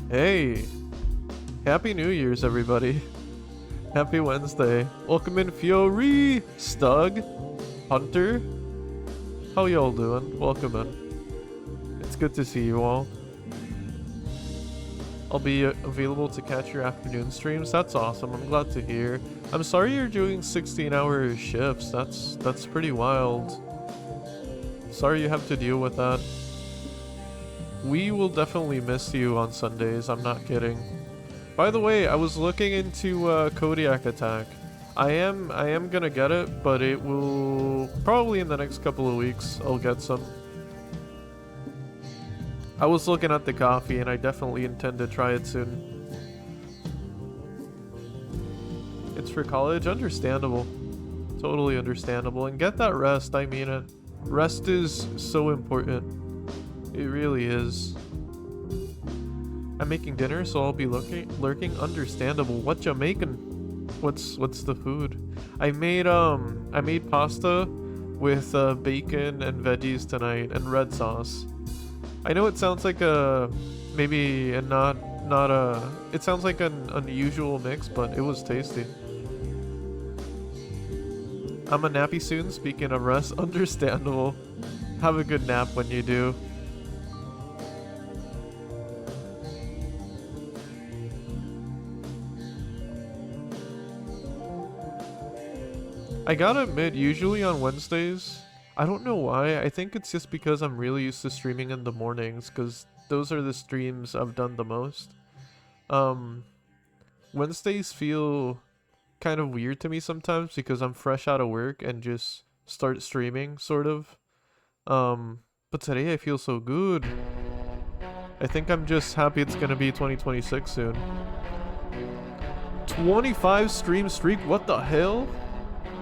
Hey, Happy New Year's, everybody. Happy Wednesday. Welcome in, Fiori, Stug, Hunter. How y'all doing? Welcome in. It's good to see you all. I'll be available to catch your afternoon streams. That's awesome. I'm glad to hear. I'm sorry you're doing 16-hour shifts. That's pretty wild. Sorry you have to deal with that. We will definitely miss you on Sundays. I'm not kidding. By the way, I was looking into Kodiak Attack. I am gonna get it, but it will probably in the next couple of weeks. I'll get some. I was looking at the coffee, and I definitely intend to try it soon. It's for college, understandable, totally understandable, and get that rest. I mean it. Rest is so important. It really is. I'm making dinner, so I'll be lurking. Understandable. What you making? What's the food? I made pasta with bacon and veggies tonight and red sauce. I know it sounds like a maybe a not a. It sounds like an unusual mix, but it was tasty. I'm a nappy soon. Speaking of rest, understandable. Have a good nap when you do. I gotta admit, usually on Wednesdays, I don't know why, I think it's just because I'm really used to streaming in the mornings, because those are the streams I've done the most. Wednesdays feel kind of weird to me sometimes because I'm fresh out of work and just start streaming, sort of. But today I feel so good. I think I'm just happy it's gonna be 2026 soon. 25 stream streak, what the hell?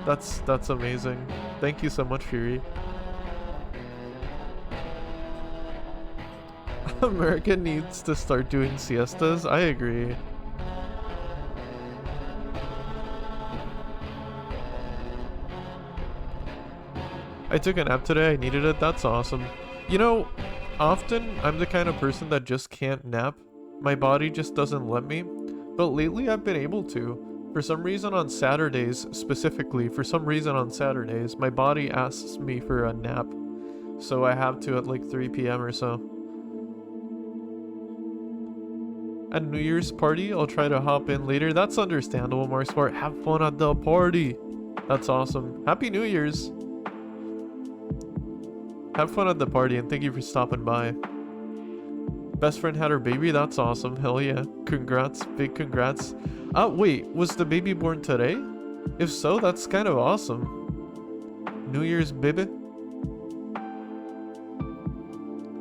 That's amazing. Thank you so much, Fury. America needs to start doing siestas. I agree. I took a nap today. I needed it. That's awesome. You know, often I'm the kind of person that just can't nap. My body just doesn't let me. But lately I've been able to. For some reason on Saturdays, specifically, my body asks me for a nap. So I have to at like 3 p.m. or so. At New Year's party, I'll try to hop in later. That's understandable, More Smart. Have fun at the party. That's awesome. Happy New Year's. Have fun at the party and thank you for stopping by. Best friend had her baby. That's awesome. Hell yeah. Congrats. Big congrats. Wait, was the baby born today? If so, that's kind of awesome. New Year's baby.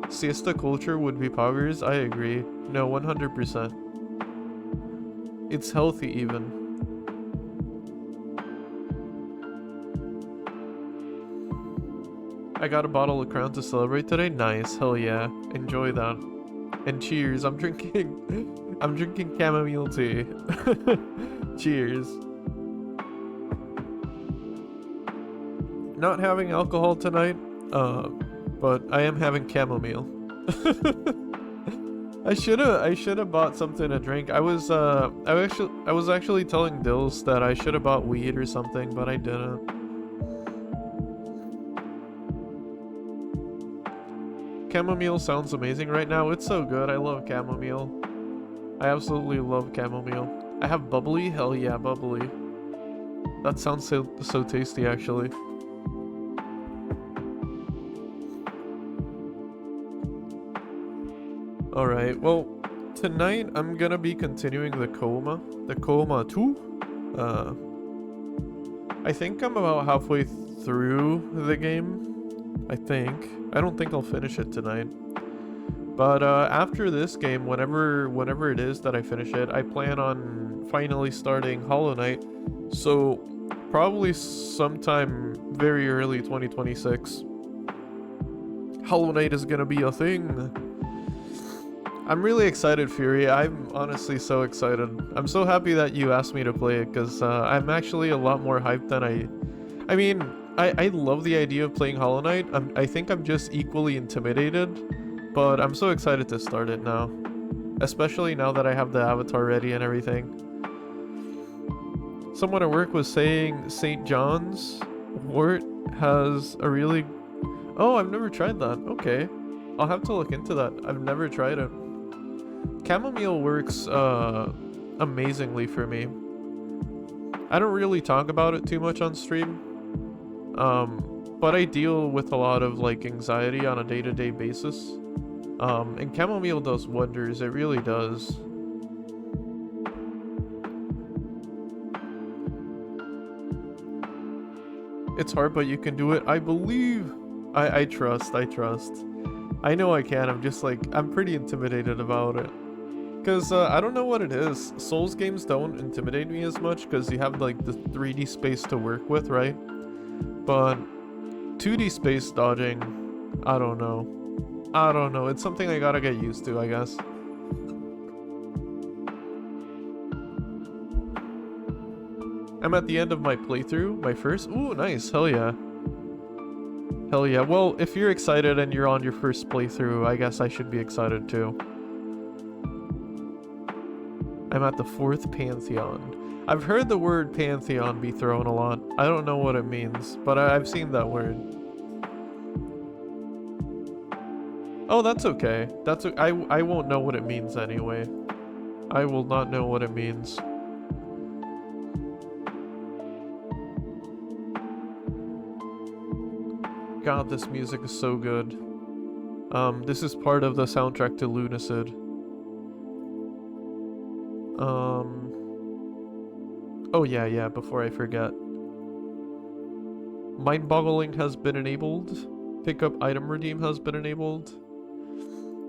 Siesta culture would be powers. I agree. No, 100%. It's healthy even. I got a bottle of Crown to celebrate today. Nice. Hell yeah. Enjoy that. And cheers. I'm drinking chamomile tea. Cheers. Not having alcohol tonight, but I am having chamomile. I should have bought something to drink. I was actually telling Dills that I should have bought weed or something, but I didn't. Chamomile sounds amazing right now. It's so good. I love chamomile. I absolutely love chamomile. I have bubbly. Hell yeah, bubbly. That sounds so tasty, actually. Alright, well, tonight I'm gonna be continuing the Coma 2. I think I'm about halfway through the game. I think. I don't think I'll finish it tonight. But after this game, whenever it is that I finish it, I plan on finally starting Hollow Knight. So probably sometime very early 2026. Hollow Knight is gonna be a thing. I'm really excited, Fury. I'm honestly so excited. I'm so happy that you asked me to play it because I'm actually a lot more hyped than I mean, I love the idea of playing Hollow Knight. I think I'm just equally intimidated, but I'm so excited to start it now. especially now that I have the avatar ready and everything. Someone at work was saying St. John's wort has a really... Oh, I've never tried that. Okay. I'll have to look into that. I've never tried it. Chamomile works amazingly for me. I don't really talk about it too much on stream. But I deal with a lot of like anxiety on a day-to-day basis. And chamomile does wonders. It really does. It's hard, but you can do it. I believe. I trust. I know I can. I'm just like, I'm pretty intimidated about it. Because I don't know what it is. Souls games don't intimidate me as much because you have like the 3D space to work with, right? But 2D space dodging, I don't know. It's something I gotta get used to, I guess. I'm at the end of my playthrough, my first. Ooh, nice. Hell yeah. Hell yeah. Well, if you're excited and you're on your first playthrough, I guess I should be excited too. I'm at the 4th Pantheon. I've heard the word Pantheon be thrown a lot. I don't know what it means, but I've seen that word. Oh, that's okay. I won't know what it means anyway. I will not know what it means. God, this music is so good. This is part of the soundtrack to Lunacid. Oh yeah, before I forget. Mind boggling has been enabled. Pickup item redeem has been enabled.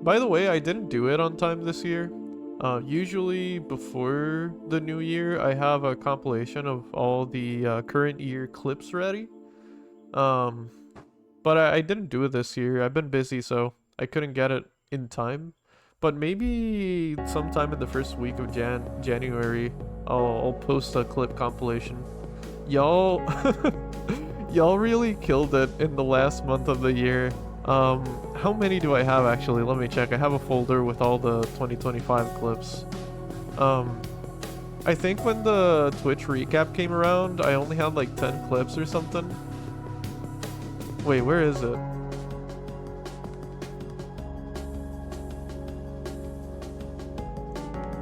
By the way, I didn't do it on time this year. Usually before the new year, I have a compilation of all the current year clips ready. But I didn't do it this year. I've been busy, so I couldn't get it in time. But maybe sometime in the first week of January, I'll post a clip compilation. Y'all, y'all really killed it in the last month of the year. How many do I have actually? Let me check. I have a folder with all the 2025 clips. I think when the Twitch recap came around, I only had like 10 clips or something. Wait, where is it?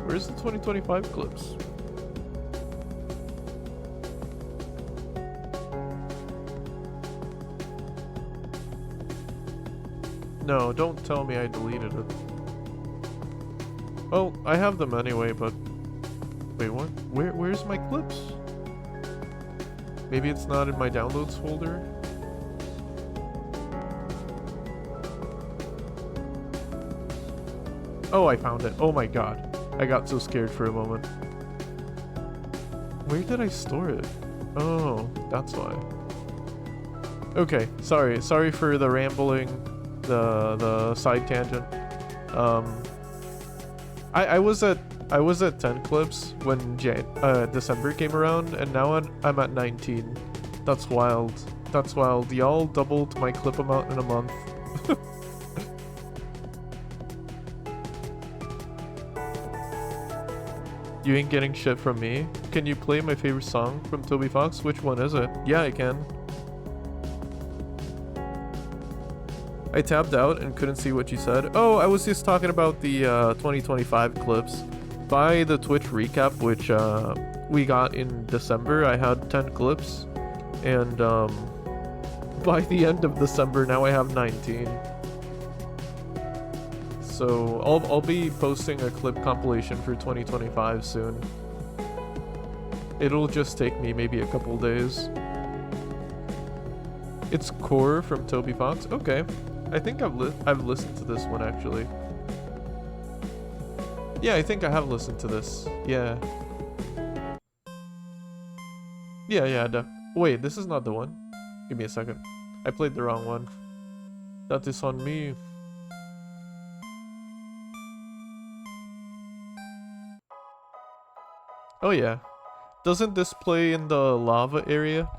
Where's the 2025 clips? No, don't tell me I deleted it. Well, I have them anyway, but... Wait, what? Where's my clips? Maybe it's not in my downloads folder? Oh, I found it. Oh my god. I got so scared for a moment. Where did I store it? Oh, that's why. Okay, sorry for the rambling, the side tangent. I was at 10 clips when December came around, and now I'm at 19. That's wild. That's wild. Y'all doubled my clip amount in a month. You ain't getting shit from me. Can you play my favorite song from Toby Fox? Which one is it? Yeah, I can. I tabbed out and couldn't see what you said. Oh, I was just talking about the 2025 clips. By the Twitch recap, which we got in December, I had 10 clips. And by the end of December, now I have 19. So I'll be posting a clip compilation for 2025 soon. It'll just take me maybe a couple days. It's Core from Toby Fox. Okay, I think I've listened to this one actually. Yeah, I think I have listened to this. Yeah. Yeah. Wait, this is not the one. Give me a second. I played the wrong one. That is on me. Oh yeah. Doesn't this play in the lava area?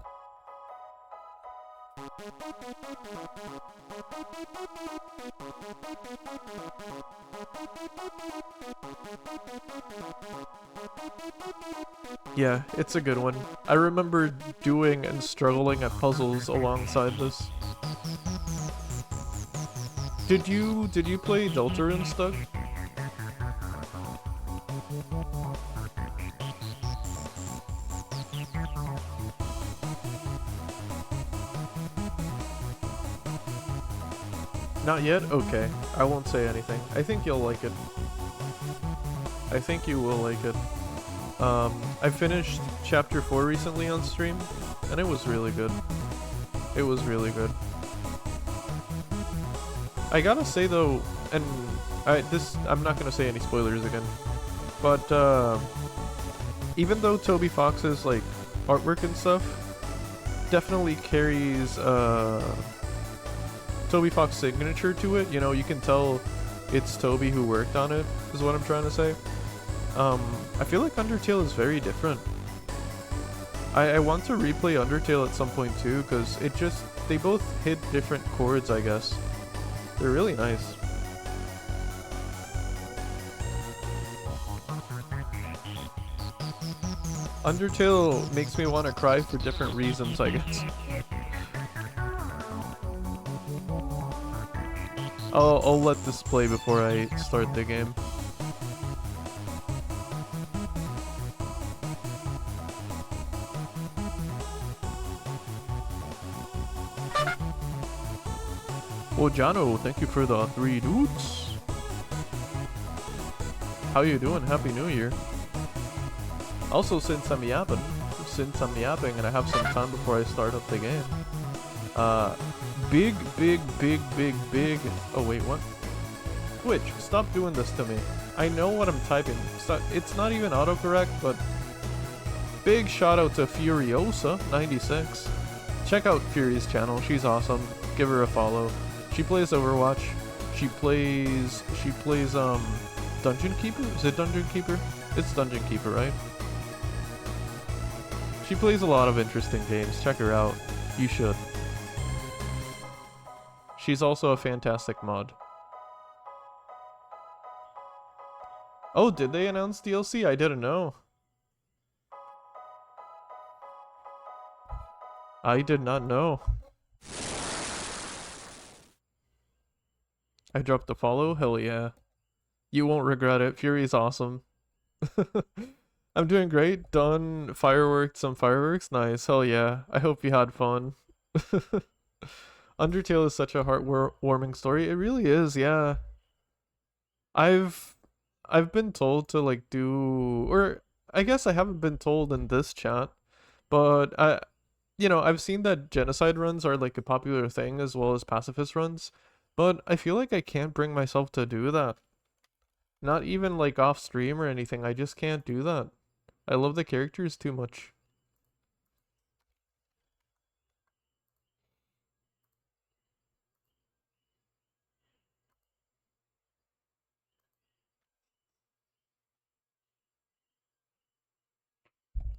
Yeah, it's a good one. I remember doing and struggling at puzzles alongside this. Did you play Deltarune stuff? Not yet? Okay. I won't say anything. I think you'll like it. I think you will like it. I finished chapter 4 recently on stream, and it was really good. It was really good. I gotta say though, and I'm not gonna say any spoilers again, but even though Toby Fox's like artwork and stuff definitely carries Toby Fox signature to it, you know, you can tell it's Toby who worked on it, is what I'm trying to say. I feel like Undertale is very different. I want to replay Undertale at some point too, because they both hit different chords, I guess. They're really nice. Undertale makes me want to cry for different reasons, I guess. I'll let this play before I start the game. Oh, Jano, thank you for the 3 dudes. How you doing? Happy New Year. Also, since I'm yapping and I have some time before I start up the game, big. Oh wait, what? Twitch, stop doing this to me. I know what I'm typing. It's not even autocorrect, but big shout out to Furiosa96. Check out Fury's channel. She's awesome. Give her a follow. She plays Overwatch. She plays Dungeon Keeper? Is it Dungeon Keeper? It's Dungeon Keeper, right? She plays a lot of interesting games. Check her out. You should. She's also a fantastic mod. Oh, did they announce DLC? I didn't know. I did not know. I dropped a follow? Hell yeah. You won't regret it. Fury's awesome. I'm doing great. Done some fireworks. Nice. Hell yeah. I hope you had fun. Undertale is such a heartwarming story. It really is, yeah. I've been told to like do, or I guess I haven't been told in this chat, but I've seen that genocide runs are like a popular thing as well as pacifist runs, but I feel like I can't bring myself to do that. Not even like off stream or anything. I just can't do that. I love the characters too much.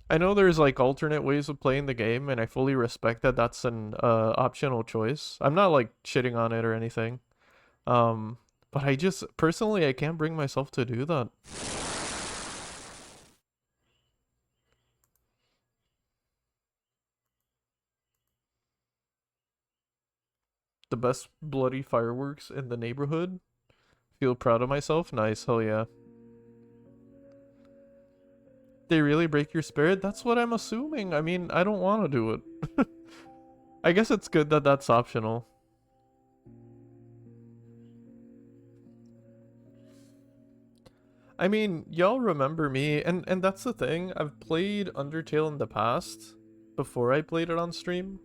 I know there's like alternate ways of playing the game, and I fully respect that that's an optional choice. I'm not like shitting on it or anything. Um, but I just personally I can't bring myself to do that. The best bloody fireworks in the neighborhood. Feel proud of myself. Nice. Hell yeah. They really break your spirit? That's what I'm assuming. I mean, I don't want to do it. I guess it's good that that's optional. I mean, y'all remember me, and that's the thing. I've played Undertale in the past, before I played it on stream,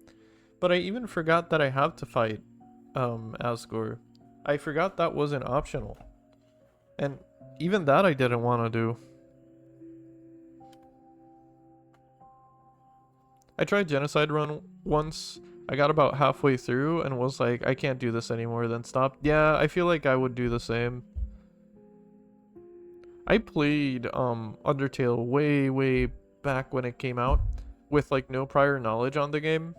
but I even forgot that I have to fight, Asgore. I forgot that wasn't optional. And even that I didn't want to do. I tried Genocide Run once. I got about halfway through and was like, I can't do this anymore, then stopped. Yeah, I feel like I would do the same. I played Undertale way back when it came out with like no prior knowledge on the game,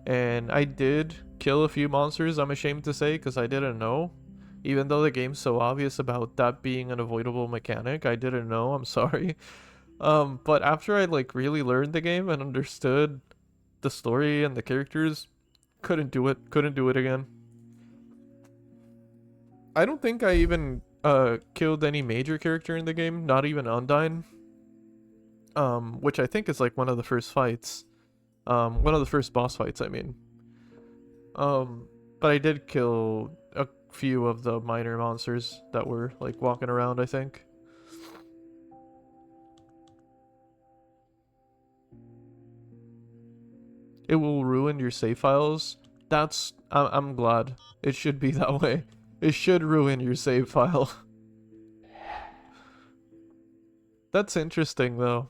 and I did kill a few monsters, I'm ashamed to say, because I didn't know, Even though the game's so obvious about that being an avoidable mechanic, I didn't know, I'm sorry. But after I like really learned the game and understood the story and the characters, couldn't do it again. I don't think I even killed any major character in the game, not even Undyne. Which I think is like one of the first fights. One of the first boss fights, I mean. But I did kill a few of the minor monsters that were like walking around, I think. It will ruin your save files. I'm glad. It should be that way. It should ruin your save file. That's interesting though.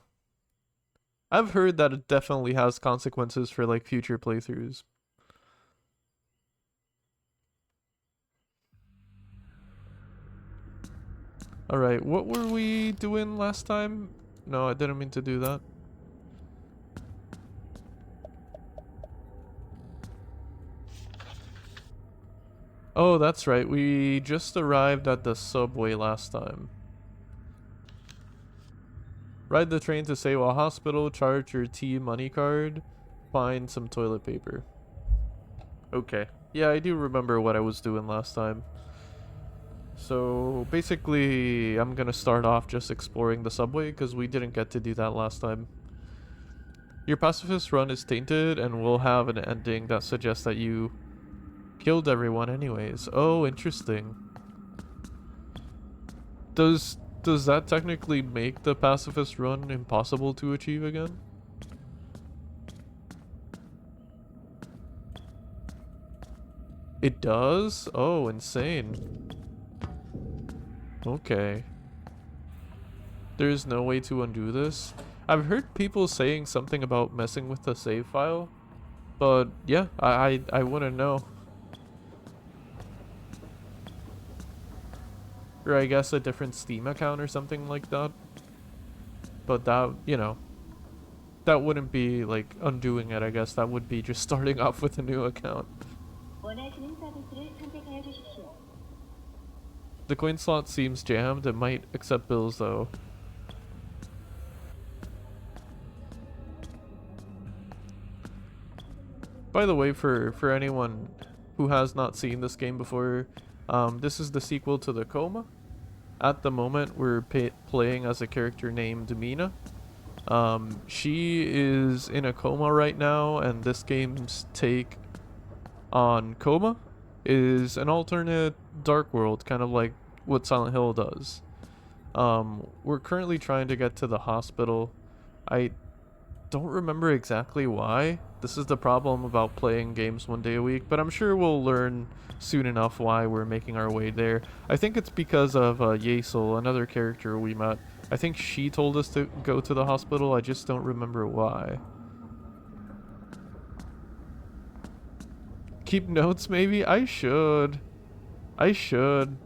I've heard that it definitely has consequences for like future playthroughs. Alright, what were we doing last time? No, I didn't mean to do that. Oh, that's right. We just arrived at the subway last time. Ride the train to Seiwa Hospital, charge your T money card, find some toilet paper. Okay. Yeah, I do remember what I was doing last time. So basically, I'm gonna start off just exploring the subway because we didn't get to do that last time. Your pacifist run is tainted and will have an ending that suggests that you killed everyone anyways. Oh, interesting. Does that technically make the pacifist run impossible to achieve again? It does? Oh, insane. Okay. There's no way to undo this? I've heard people saying something about messing with the save file, but yeah, I wouldn't know. Or I guess a different Steam account or something like that. But that, you know, that wouldn't be like undoing it, I guess. That would be just starting off with a new account. The coin slot seems jammed. It might accept bills though. By the way, for anyone who has not seen this game before, this is the sequel to the Coma. At the moment, we're playing as a character named Mina. She is in a coma right now, and this game's take on Coma is an alternate dark world, kind of like what Silent Hill does. We're currently trying to get to the hospital. I don't remember exactly why. This is the problem about playing games one day a week, but I'm sure we'll learn soon enough why we're making our way there. I think it's because of Yasel, another character we met. I think she told us to go to the hospital, I just don't remember why. Keep notes maybe? I should. I should.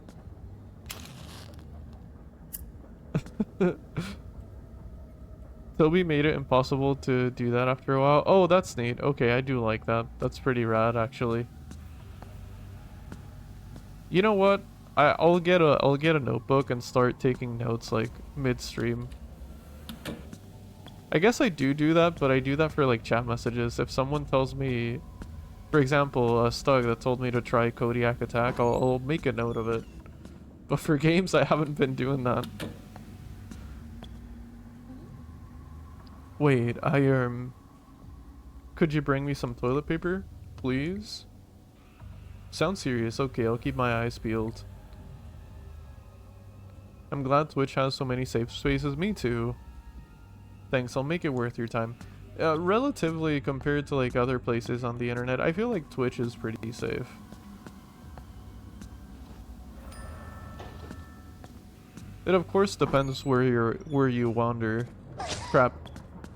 Toby made it impossible to do that after a while. Oh, that's neat. Okay, I do like that. That's pretty rad, actually. You know what? I'll get a notebook and start taking notes like midstream. I guess I do that, but I do that for like chat messages. If someone tells me, for example, a Stug that told me to try Kodiak Attack, I'll make a note of it. But for games, I haven't been doing that. Wait, could you bring me some toilet paper, please? Sounds serious. Okay, I'll keep my eyes peeled. I'm glad Twitch has so many safe spaces. Me too. Thanks, I'll make it worth your time. Relatively compared to like other places on the internet, I feel like Twitch is pretty safe. It of course depends where you wander. Crap.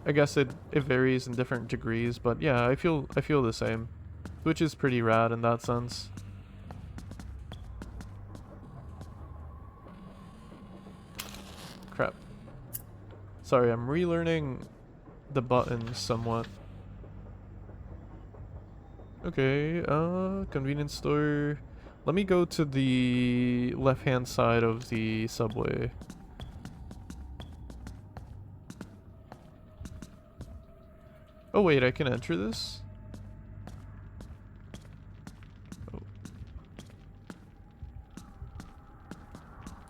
I guess it varies in different degrees, but yeah, I feel the same. Which is pretty rad in that sense. Crap. Sorry, I'm relearning the buttons somewhat. Okay, convenience store. Let me go to the left-hand side of the subway. Oh wait, I can enter this? Oh.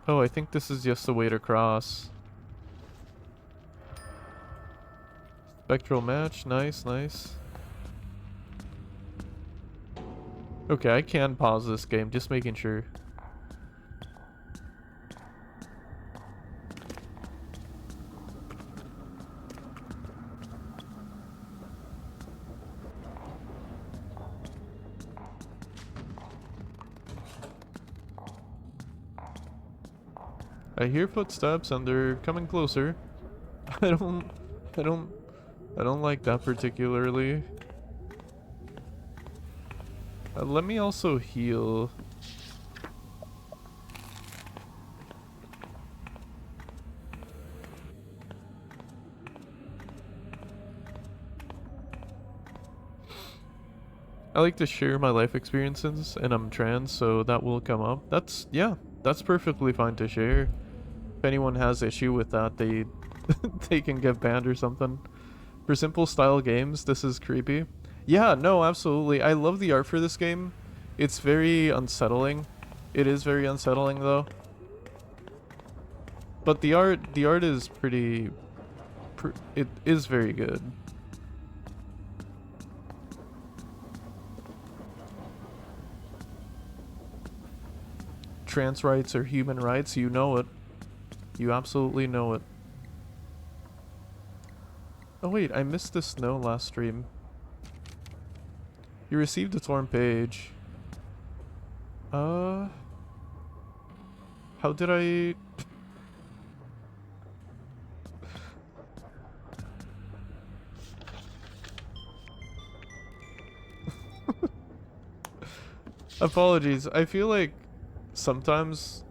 Oh, I think this is just the way to cross. Spectral match, nice, nice. Okay, I can pause this game, just making sure. I hear footsteps and they're coming closer. I don't like that particularly. Let me also heal. I like to share my life experiences, and I'm trans, so that will come up. Yeah, that's perfectly fine to share. If anyone has issue with that, they they can get banned or something. For simple style games, this is creepy. Yeah, no, absolutely. I love the art for this game. It's very unsettling. It is very unsettling though. But the art is it is very good. Trans rights are human rights, you know it. You absolutely know it. Oh wait, I missed the snow last stream. You received a torn page. How did I... Apologies, I feel like sometimes...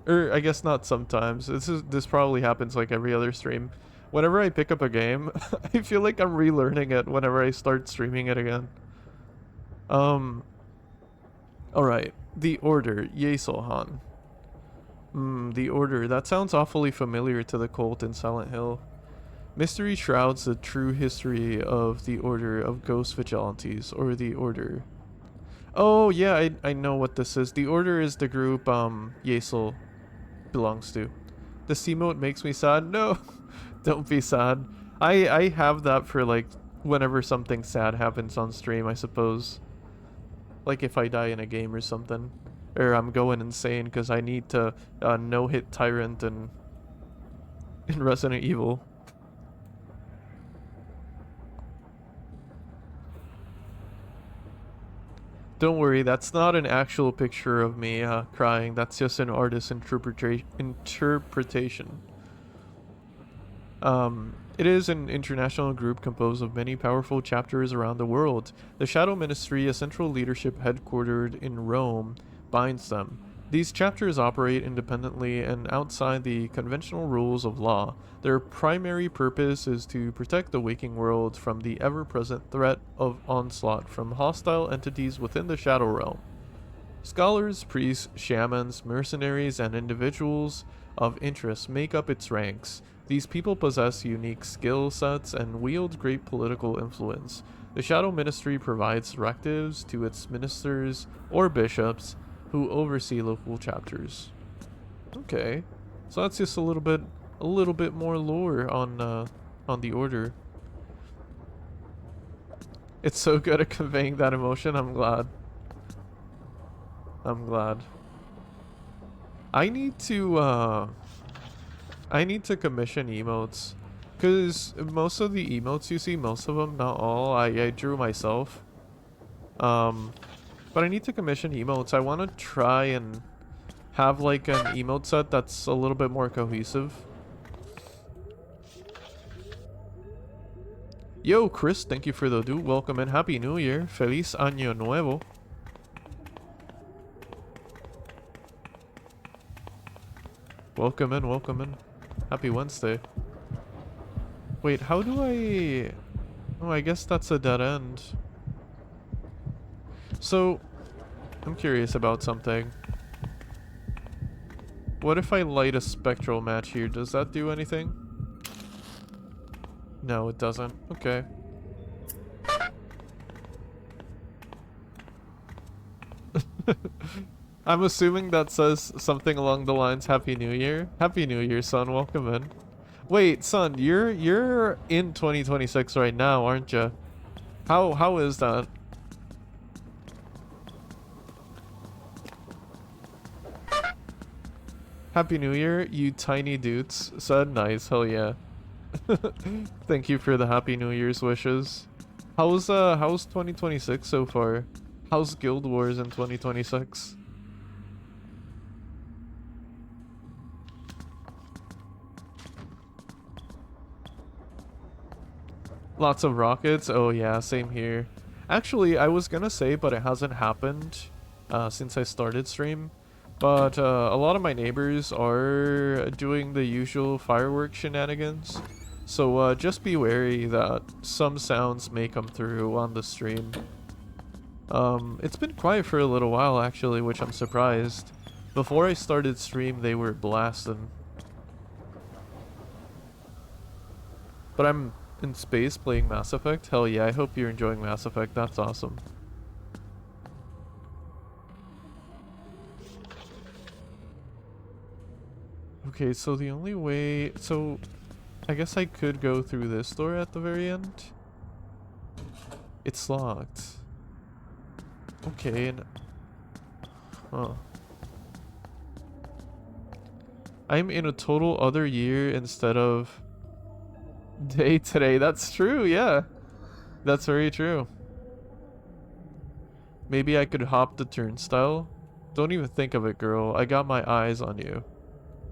Or I guess not sometimes. This probably happens like every other stream. Whenever I pick up a game, I feel like I'm relearning it whenever I start streaming it again. Alright. The Order, Yesolhan. The Order. That sounds awfully familiar to the cult in Silent Hill. Mystery shrouds the true history of the Order of Ghost Vigilantes, or the Order. Oh, yeah, I know what this is. The Order is the group, Yesel belongs to. This emote makes me sad. No, don't be sad. I have that for, like, whenever something sad happens on stream, I suppose. Like if I die in a game or something. Or I'm going insane because I need to no-hit Tyrant in Resident Evil. Don't worry, that's not an actual picture of me crying. That's just an artist's interpretation. It is an international group composed of many powerful chapters around the world. The Shadow Ministry, a central leadership headquartered in Rome, binds them. These chapters operate independently and outside the conventional rules of law. Their primary purpose is to protect the waking world from the ever-present threat of onslaught from hostile entities within the Shadow Realm. Scholars, priests, shamans, mercenaries, and individuals of interest make up its ranks. These people possess unique skill sets and wield great political influence. The Shadow Ministry provides directives to its ministers or bishops who oversee local chapters. Okay, so that's just a little bit more lore on the Order. It's so good at conveying that emotion. I'm glad. I need to commission emotes, because most of the emotes you see, most of them, not all, I drew myself. But I need to commission emotes. I want to try and have like an emote set that's a little bit more cohesive. Yo, Chris, thank you for the do. Welcome and Happy New Year. Feliz Año Nuevo. Welcome in. Happy Wednesday. Wait, how do I... Oh, I guess that's a dead end. So, I'm curious about something. What if I light a spectral match here? Does that do anything? No, it doesn't. Okay. I'm assuming that says something along the lines Happy New Year. Happy New Year, son. Welcome in. Wait, son, you're in 2026 right now, aren't you? How is that? Happy New Year, you tiny dudes. Said nice, hell yeah. Thank you for the Happy New Year's wishes. How's 2026 so far? How's Guild Wars in 2026? Lots of rockets? Oh yeah, same here. Actually, I was gonna say, but it hasn't happened since I started stream. But a lot of my neighbors are doing the usual fireworks shenanigans. So just be wary that some sounds may come through on the stream. It's been quiet for a little while actually, which I'm surprised. Before I started stream, they were blasting. But I'm in space playing Mass Effect? Hell yeah, I hope you're enjoying Mass Effect. That's awesome. Okay, so the only way... So, I guess I could go through this door at the very end. It's locked. Okay, and... Huh. I'm in a total other year instead of... day today. That's true, yeah. That's very true. Maybe I could hop the turnstile? Don't even think of it, girl. I got my eyes on you.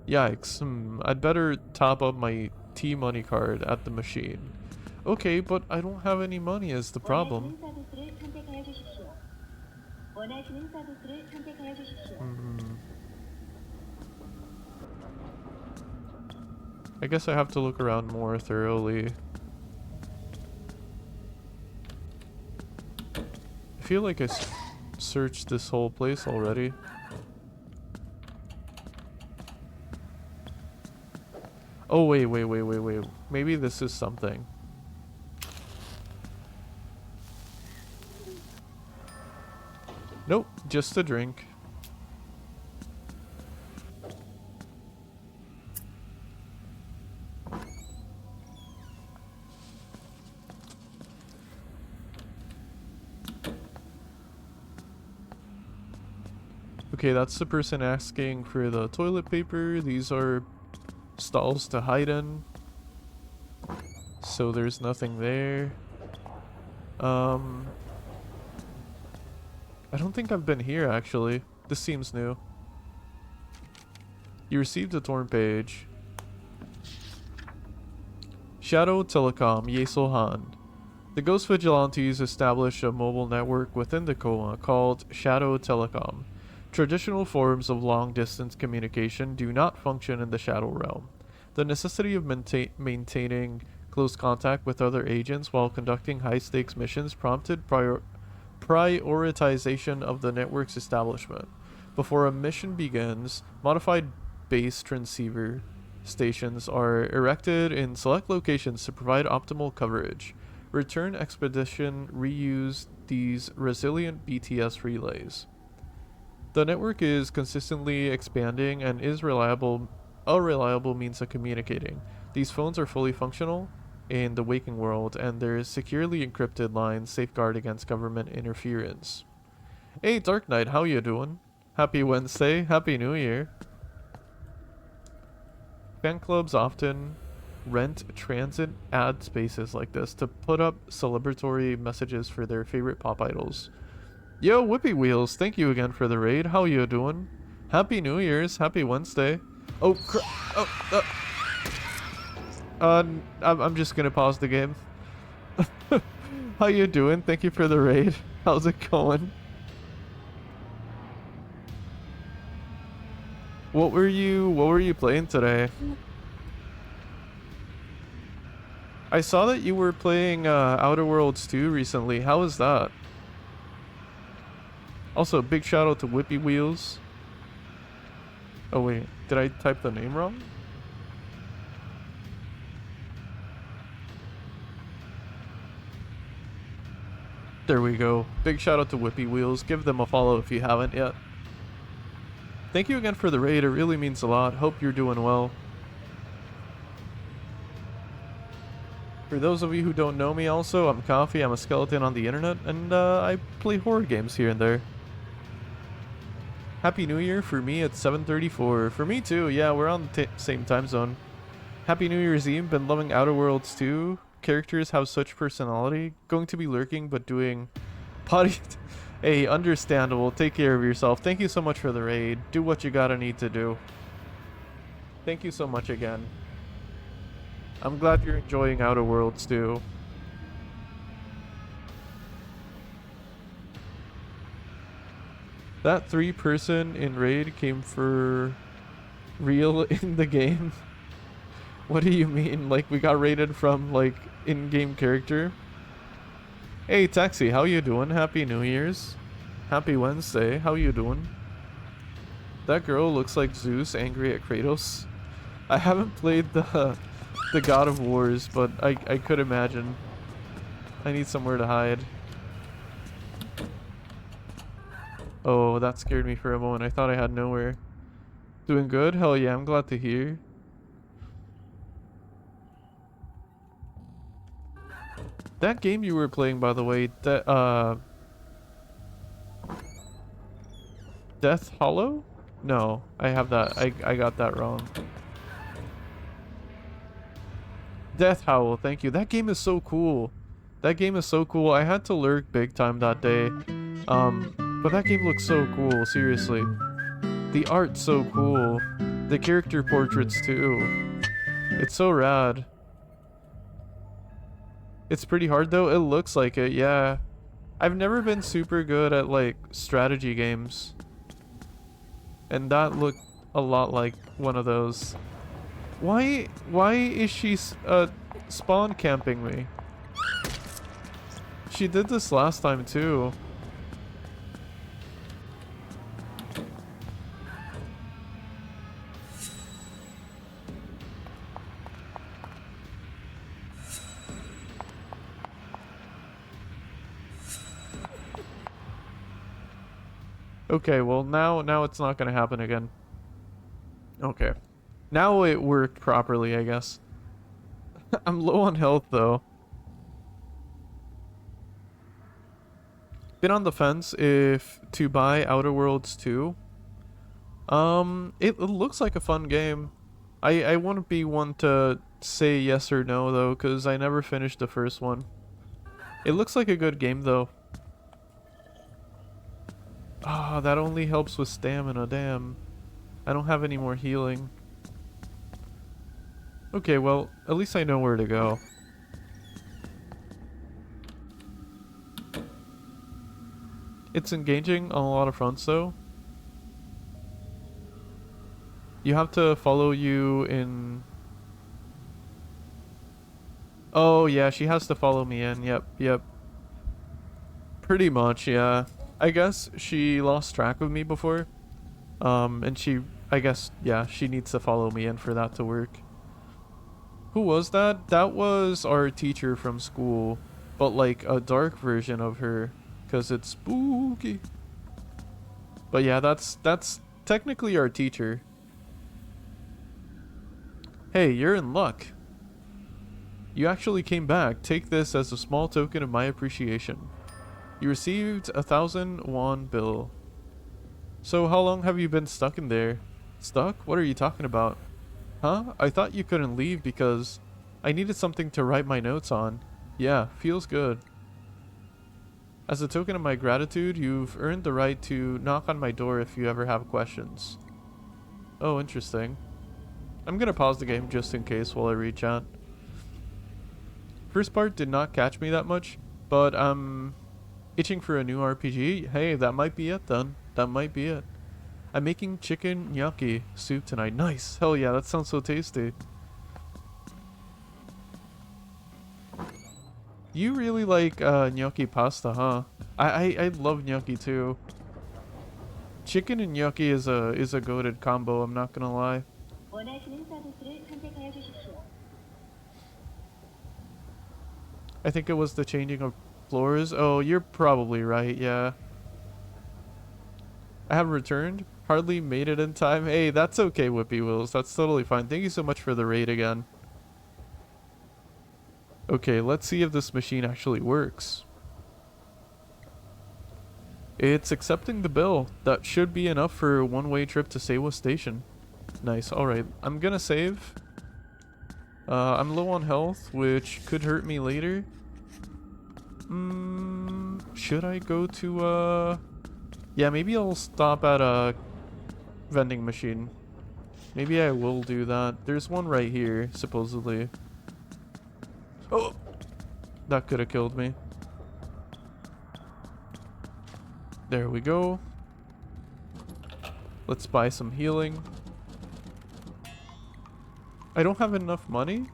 Yikes. I'd better top up my T-money card at the machine. Okay, but I don't have any money is the problem. I guess I have to look around more thoroughly. I feel like I searched this whole place already. Oh, wait. Maybe this is something. Nope, just a drink. Okay, that's the person asking for the toilet paper. These are stalls to hide in. So there's nothing there. I don't think I've been here actually. This seems new. You received a torn page. Shadow Telecom, Yesohan. The Ghost Vigilantes established a mobile network within the Coma called Shadow Telecom. Traditional forms of long-distance communication do not function in the Shadow Realm. The necessity of maintaining close contact with other agents while conducting high-stakes missions prompted prioritization of the network's establishment. Before a mission begins, modified base transceiver stations are erected in select locations to provide optimal coverage. Return expedition reuse these resilient BTS relays. The network is consistently expanding and is a reliable means of communicating. These phones are fully functional in the waking world, and there is securely encrypted lines safeguard against government interference. Hey, Dark Knight, how you doing? Happy Wednesday, Happy New Year. Fan clubs often rent transit ad spaces like this to put up celebratory messages for their favorite pop idols. Yo, Whippy Wheels, thank you again for the raid. How you doing? Happy New Year's, Happy Wednesday. Oh, I'm just gonna pause the game. How you doing? Thank you for the raid. How's it going? What were you playing today? I saw that you were playing Outer Worlds 2 recently. How was that? Also, big shout out to Whippy Wheels. Oh wait, did I type the name wrong? There we go. Big shout out to Whippy Wheels. Give them a follow if you haven't yet. Thank you again for the raid. It really means a lot. Hope you're doing well. For those of you who don't know me also, I'm Coffee. I'm a skeleton on the internet, and I play horror games here and there. Happy New Year for me at 7:34. For me too. Yeah, we're on the same time zone. Happy New Year's Eve. Been loving Outer Worlds too. Characters have such personality. Going to be lurking, but doing potty. Hey, understandable. Take care of yourself. Thank you so much for the raid. Do what you gotta need to do. Thank you so much again. I'm glad you're enjoying Outer Worlds too. That 3-person in raid came for real in the game. What do you mean? Like we got raided from like in-game character? Hey Taxi, how you doing? Happy New Year's. Happy Wednesday. How you doing? That girl looks like Zeus angry at Kratos. I haven't played the God of Wars, but I could imagine. I need somewhere to hide. Oh, that scared me for a moment. I thought I had nowhere. Doing good? Hell yeah, I'm glad to hear. That game you were playing, by the way, that Death Hollow? No, I have that. I got that wrong. Death Howl, thank you. That game is so cool. That game is so cool. I had to lurk big time that day. But that game looks so cool, seriously. The art's so cool. The character portraits too. It's so rad. It's pretty hard though. It looks like it, yeah. I've never been super good at like strategy games. And that looked a lot like one of those. Why is she spawn camping me? She did this last time too. Okay, well now it's not gonna happen again. Okay. Now it worked properly, I guess. I'm low on health though. Been on the fence if to buy Outer Worlds 2. It looks like a fun game. I wouldn't be one to say yes or no though, because I never finished the first one. It looks like a good game though. Ah, that only helps with stamina, damn. I don't have any more healing. Okay, well, at least I know where to go. It's engaging on a lot of fronts though. You have to follow you in... Oh yeah, she has to follow me in, yep. Pretty much, yeah. I guess she lost track of me before. And I guess, yeah, she needs to follow me in for that to work. Who was that? That was our teacher from school, but like a dark version of her, because it's spooky. But yeah, that's technically our teacher. Hey, you're in luck. You actually came back. Take this as a small token of my appreciation. You received 1,000 won bill. So how long have you been stuck in there? Stuck? What are you talking about? Huh? I thought you couldn't leave because I needed something to write my notes on. Yeah, feels good. As a token of my gratitude, you've earned the right to knock on my door if you ever have questions. Oh, interesting. I'm gonna pause the game just in case while I read chat. First part did not catch me that much, but I'm itching for a new RPG. Hey, that might be it then. That might be it. I'm making chicken gnocchi soup tonight. Nice. Hell yeah, that sounds so tasty. You really like gnocchi pasta, huh? I love gnocchi too. Chicken and gnocchi is a goated combo, I'm not gonna lie. I think it was the changing of floors. Oh, you're probably right, yeah. I have returned. Hardly made it in time. Hey, that's okay, Whippy Wills. That's totally fine. Thank you so much for the raid again. Okay, let's see if this machine actually works. It's accepting the bill. That should be enough for a one-way trip to Seiwa Station. Nice. Alright, I'm gonna save. I'm low on health, which could hurt me later. Should I go to, yeah, maybe I'll stop at a vending machine. Maybe I will do that. There's one right here, supposedly. Oh! That could have killed me. There we go. Let's buy some healing. I don't have enough money?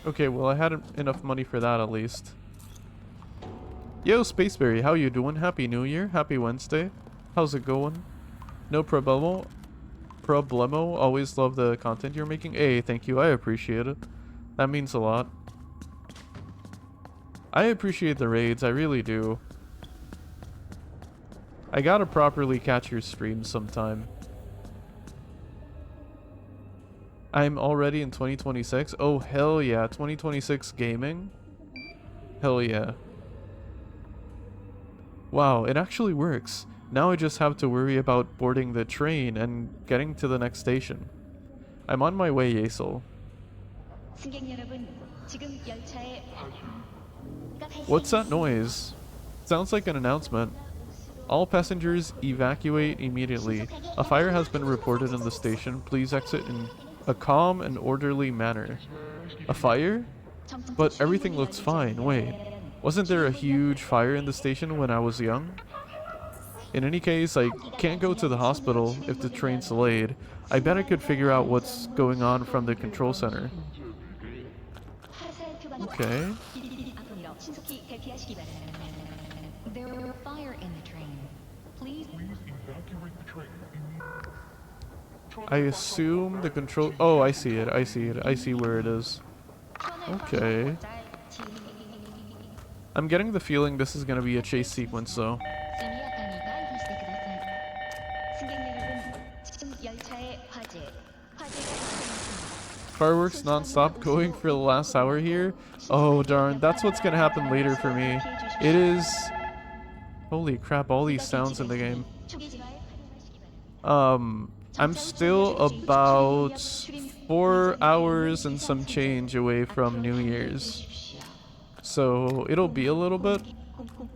Okay, well I had enough money for that at least. Yo, Spaceberry, how you doing? Happy New Year. Happy Wednesday. How's it going? No problemo. Always love the content you're making. Hey, thank you. I appreciate it. That means a lot. I appreciate the raids. I really do. I gotta properly catch your streams sometime. I'm already in 2026. Oh, hell yeah. 2026 gaming. Hell yeah. Wow, it actually works. Now I just have to worry about boarding the train and getting to the next station. I'm on my way, Yasel. What's that noise? Sounds like an announcement. All passengers evacuate immediately. A fire has been reported in the station. Please exit in a calm and orderly manner. A fire? But everything looks fine. Wait, wasn't there a huge fire in the station when I was young? In any case, I can't go to the hospital if the train's delayed. I bet I could figure out what's going on from the control center. Okay. There were fire in the train. Please evacuate the train. I assume the control... Oh, I see it. I see it. I see where it is. Okay. I'm getting the feeling this is gonna be a chase sequence, though. Fireworks non-stop going for the last hour here. Oh darn, that's what's gonna happen later for me. It is... Holy crap, all these sounds in the game. I'm still about 4 hours and some change away from New Year's. So it'll be a little bit,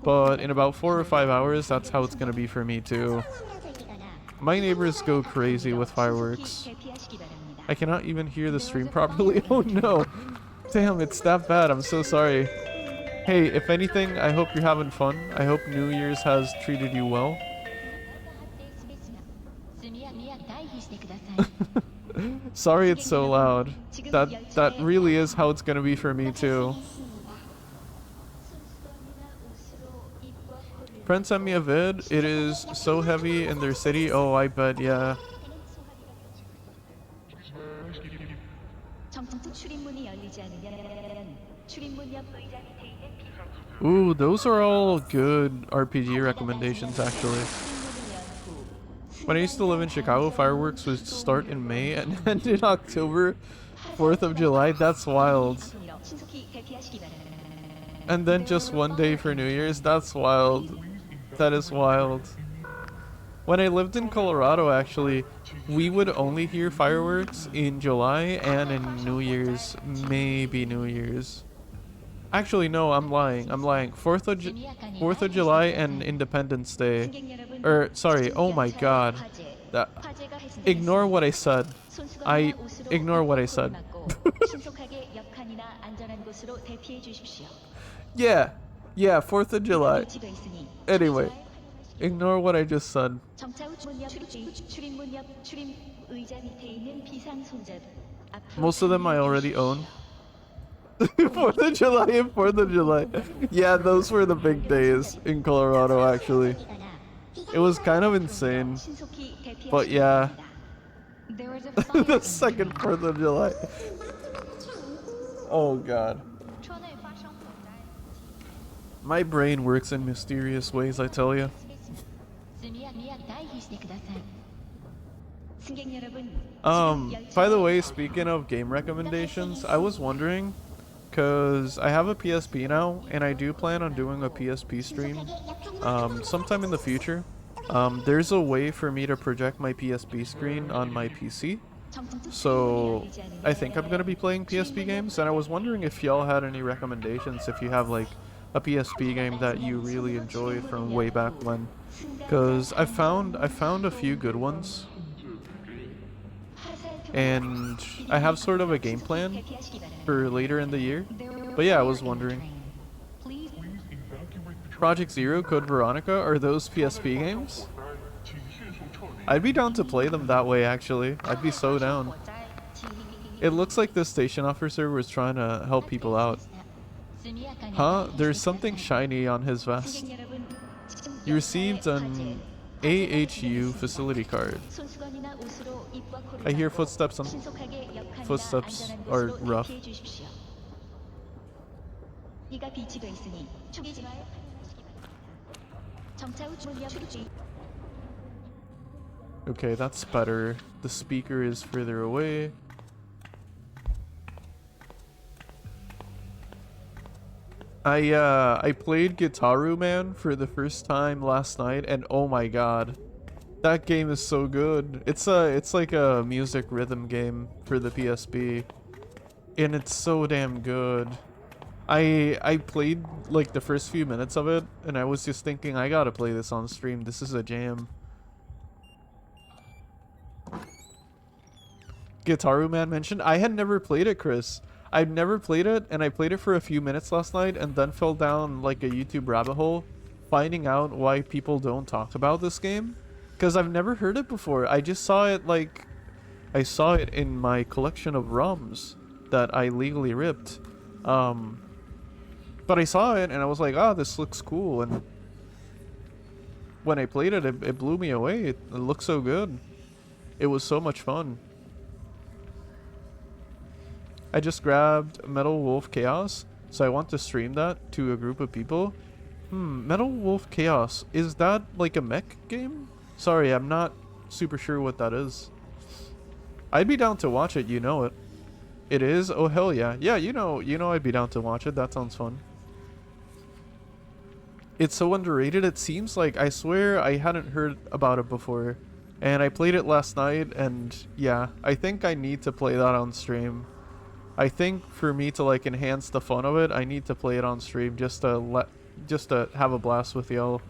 but in about 4 or 5 hours, that's how it's gonna be for me too. My neighbors go crazy with fireworks. I cannot even hear the stream properly. Oh no! Damn, it's that bad. I'm so sorry. Hey, if anything, I hope you're having fun. I hope New Year's has treated you well. Sorry it's so loud. That really is how it's gonna be for me too. Friend sent me a vid. It is so heavy in their city. Oh, I bet, yeah. Ooh, those are all good RPG recommendations, actually. When I used to live in Chicago, fireworks would start in May and end in October. 4th of July, that's wild. And then just one day for New Year's, that's wild. That is wild. When I lived in Colorado, actually, we would only hear fireworks in July and in New Year's, maybe New Year's. Actually, no, I'm lying. 4th of July and Independence Day. Or, sorry, oh my god. Ignore what I said. Ignore what I said. Yeah, 4th of July. Anyway, ignore what I just said. Most of them I already own. 4th of July and 4th of July. Yeah, those were the big days in Colorado, actually. It was kind of insane. But yeah, There was a fire in the the second train. 4th of July. Oh god. My brain works in mysterious ways, I tell you. By the way, speaking of game recommendations, I was wondering, because I have a PSP now, and I do plan on doing a PSP stream sometime in the future. There's a way for me to project my PSP screen on my PC, so I think I'm gonna be playing PSP games, and I was wondering if y'all had any recommendations, if you have like a PSP game that you really enjoyed from way back when, because I found a few good ones, and I have sort of a game plan for later in the year. But yeah, I was wondering. Project Zero, Code Veronica, are those PSP games? I'd be down to play them that way, actually. I'd be so down. It looks like the station officer was trying to help people out. Huh? There's something shiny on his vest. You received an AHU facility card. I hear footsteps on... Footsteps are rough. Okay, that's better. The speaker is further away. I played Guitaru Man for the first time last night, and oh my god. That game is so good. It's like a music rhythm game for the PSP. And it's so damn good. I played like the first few minutes of it, and I was just thinking, I gotta play this on stream. This is a jam. Guitaru Man mentioned. I had never played it, Chris. I'd never played it, and I played it for a few minutes last night, and then fell down like a YouTube rabbit hole, finding out why people don't talk about this game. Because I've never heard it before. I just saw it like... I saw it in my collection of ROMs that I legally ripped. But I saw it, and I was like, oh, this looks cool, and... when I played it, it blew me away. It looked so good. It was so much fun. I just grabbed Metal Wolf Chaos, so I want to stream that to a group of people. Metal Wolf Chaos, is that like a mech game? Sorry, I'm not super sure what that is. I'd be down to watch it, you know it. It is? Oh hell yeah. Yeah, you know I'd be down to watch it. That sounds fun. It's so underrated. It seems like, I swear I hadn't heard about it before. And I played it last night, and yeah, I think I need to play that on stream. I think for me to like enhance the fun of it, I need to play it on stream just to have a blast with y'all.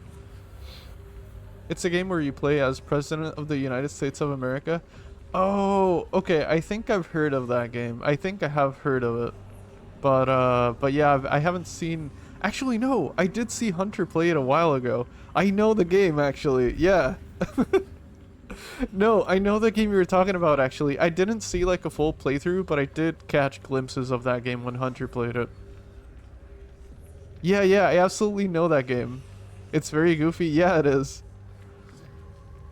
It's a game where you play as President of the United States of America. Oh, okay. I think I've heard of that game. I think I have heard of it. But yeah, I haven't seen... Actually, no. I did see Hunter play it a while ago. I know the game, actually. Yeah. No, I know the game you were talking about, actually. I didn't see like a full playthrough, but I did catch glimpses of that game when Hunter played it. Yeah, I absolutely know that game. It's very goofy. Yeah, it is.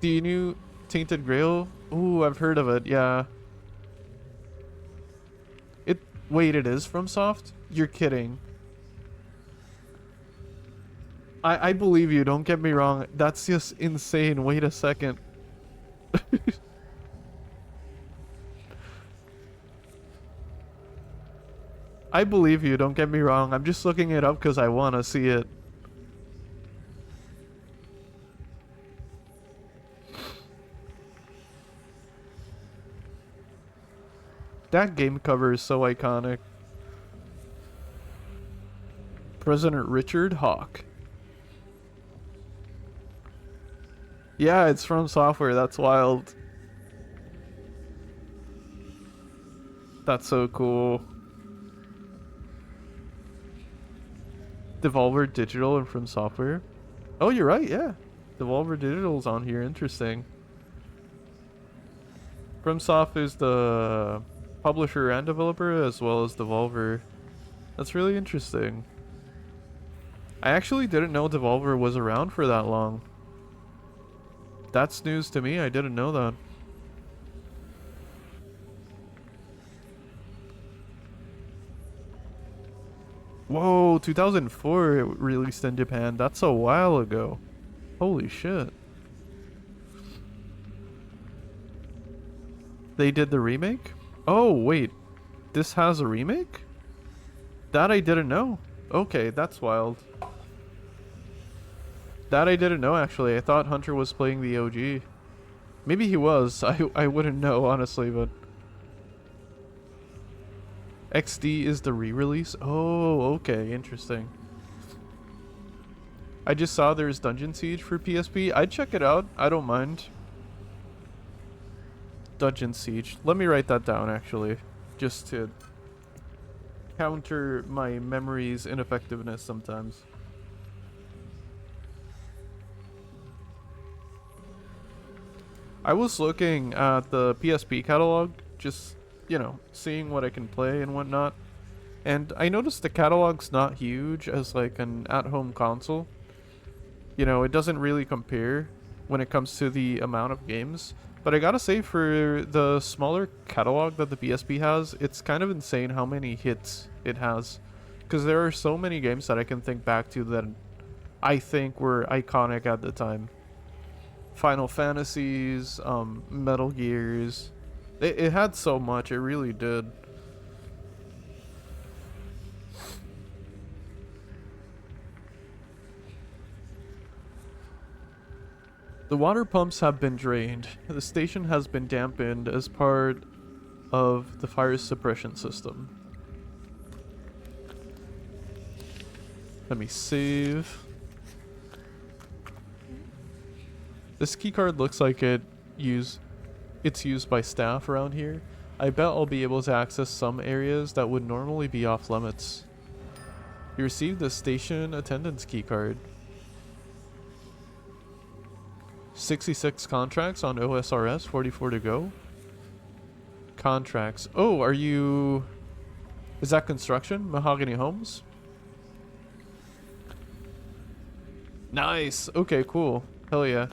The new Tainted Grail? Ooh, I've heard of it, yeah. Wait, it is from Soft? You're kidding. I believe you, don't get me wrong. That's just insane. Wait a second. I believe you, don't get me wrong. I'm just looking it up because I want to see it. That game cover is so iconic. President Richard Hawk. Yeah, it's from Software. That's wild. That's so cool. Devolver Digital and From Software. Oh, you're right, yeah. Devolver Digital's on here. Interesting. FromSoft is the publisher and developer, as well as Devolver. That's really interesting. I actually didn't know Devolver was around for that long. That's news to me. I didn't know that. Whoa, 2004 it released in Japan. That's a while ago. Holy shit. They did the remake? Oh, wait. This has a remake? That I didn't know. Okay, that's wild. That I didn't know, actually. I thought Hunter was playing the OG. Maybe he was. I wouldn't know, honestly, but... XD is the re-release? Oh, okay. Interesting. I just saw there's Dungeon Siege for PSP. I'd check it out. I don't mind. Dungeon Siege. Let me write that down, actually. Just to counter my memory's ineffectiveness sometimes. I was looking at the PSP catalog, just, you know, seeing what I can play and whatnot. And I noticed the catalog's not huge as like an at-home console. You know, it doesn't really compare when it comes to the amount of games. But I gotta say, for the smaller catalog that the PSP has, it's kind of insane how many hits it has. Because there are so many games that I can think back to that I think were iconic at the time. Final Fantasies, Metal Gears. It had so much, it really did. The water pumps have been drained. The station has been dampened as part of the fire suppression system. Let me save. This keycard looks like it's used by staff around here. I bet I'll be able to access some areas that would normally be off limits. You received the station attendance keycard. 66 contracts on OSRS, 44 to go. Contracts. Oh, are you... Is that construction? Mahogany Homes? Nice. Okay, cool. Hell yeah.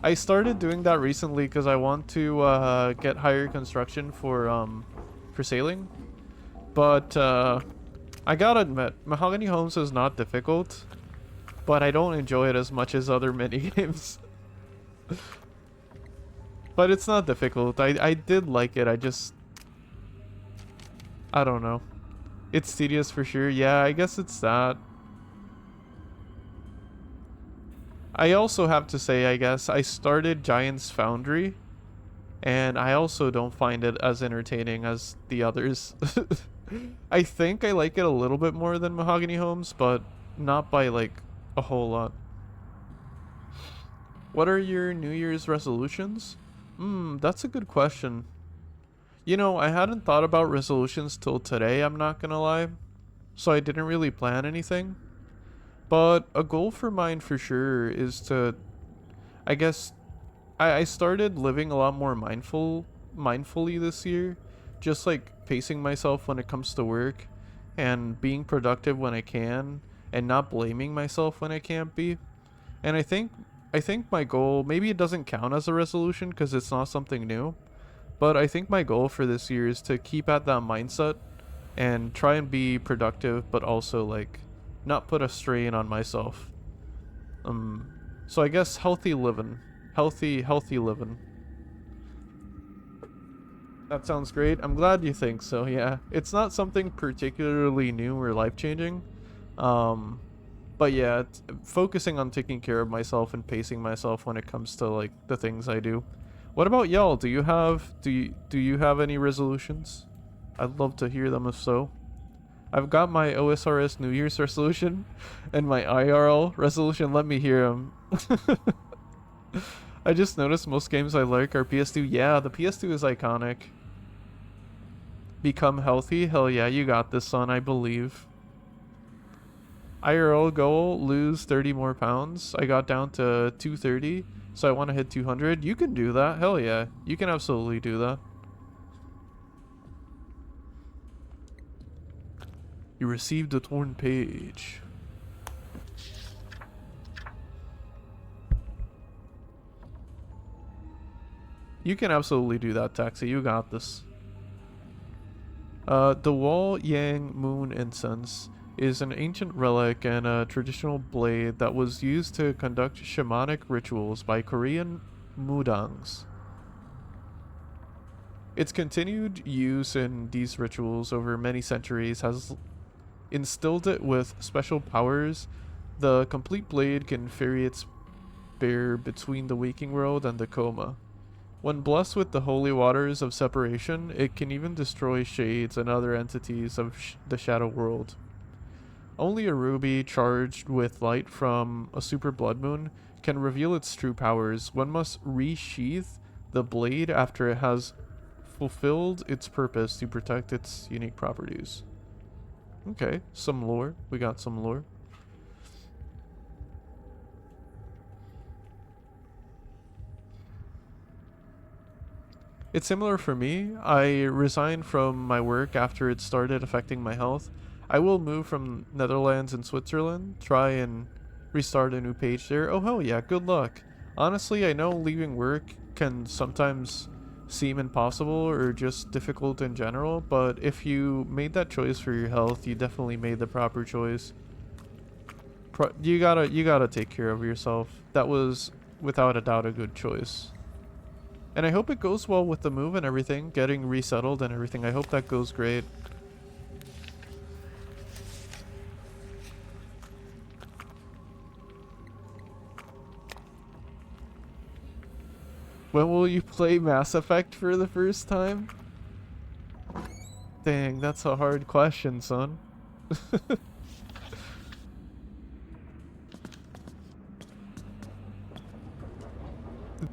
I started doing that recently because I want to get higher construction for sailing. But I gotta admit, Mahogany Homes is not difficult, but I don't enjoy it as much as other mini games. But it's not difficult. I did like it. I don't know. It's tedious for sure. Yeah, I guess it's that. I also have to say, I guess, I started Giant's Foundry, and I also don't find it as entertaining as the others. I think I like it a little bit more than Mahogany Homes, but not by, like, a whole lot. What are your New Year's resolutions? That's a good question. You know, I hadn't thought about resolutions till today, I'm not gonna lie. So I didn't really plan anything. But a goal for mine for sure is to, I guess, I started living a lot more mindfully this year. Just like pacing myself when it comes to work and being productive when I can and not blaming myself when I can't be. And I think my goal, maybe it doesn't count as a resolution because it's not something new, but I think my goal for this year is to keep at that mindset and try and be productive, but also like not put a strain on myself. So I guess healthy living. Healthy living. That sounds great. I'm glad you think so, yeah. It's not something particularly new or life-changing. But yeah, focusing on taking care of myself and pacing myself when it comes to like the things I do. What about y'all? Do you have any resolutions? I'd love to hear them if so. I've got my OSRS New Year's resolution and my IRL resolution. Let me hear them. I just noticed most games I like are PS2. Yeah, the PS2 is iconic. Become healthy? Hell yeah, you got this, son, I believe. IRL goal, lose 30 more pounds. I got down to 230, so I want to hit 200. You can do that. Hell yeah, you can absolutely do that. You received a torn page. You can absolutely do that, Taxi. You got this. The Wall Yang Moon Incense is an ancient relic and a traditional blade that was used to conduct shamanic rituals by Korean Mudangs. Its continued use in these rituals over many centuries has instilled it with special powers. The complete blade can ferry its bear between the waking world and the coma. When blessed with the holy waters of separation, it can even destroy shades and other entities of the shadow world. Only a ruby charged with light from a super blood moon can reveal its true powers. One must resheath the blade after it has fulfilled its purpose to protect its unique properties. Okay, some lore. We got some lore. It's similar for me. I resigned from my work after it started affecting my health. I will move from Netherlands and Switzerland, try and restart a new page there. Oh hell yeah, good luck. Honestly, I know leaving work can sometimes seem impossible or just difficult in general, but if you made that choice for your health, you definitely made the proper choice. You gotta take care of yourself. That was without a doubt a good choice. And I hope it goes well with the move and everything, getting resettled and everything. I hope that goes great. When will you play Mass Effect for the first time? Dang, that's a hard question, son.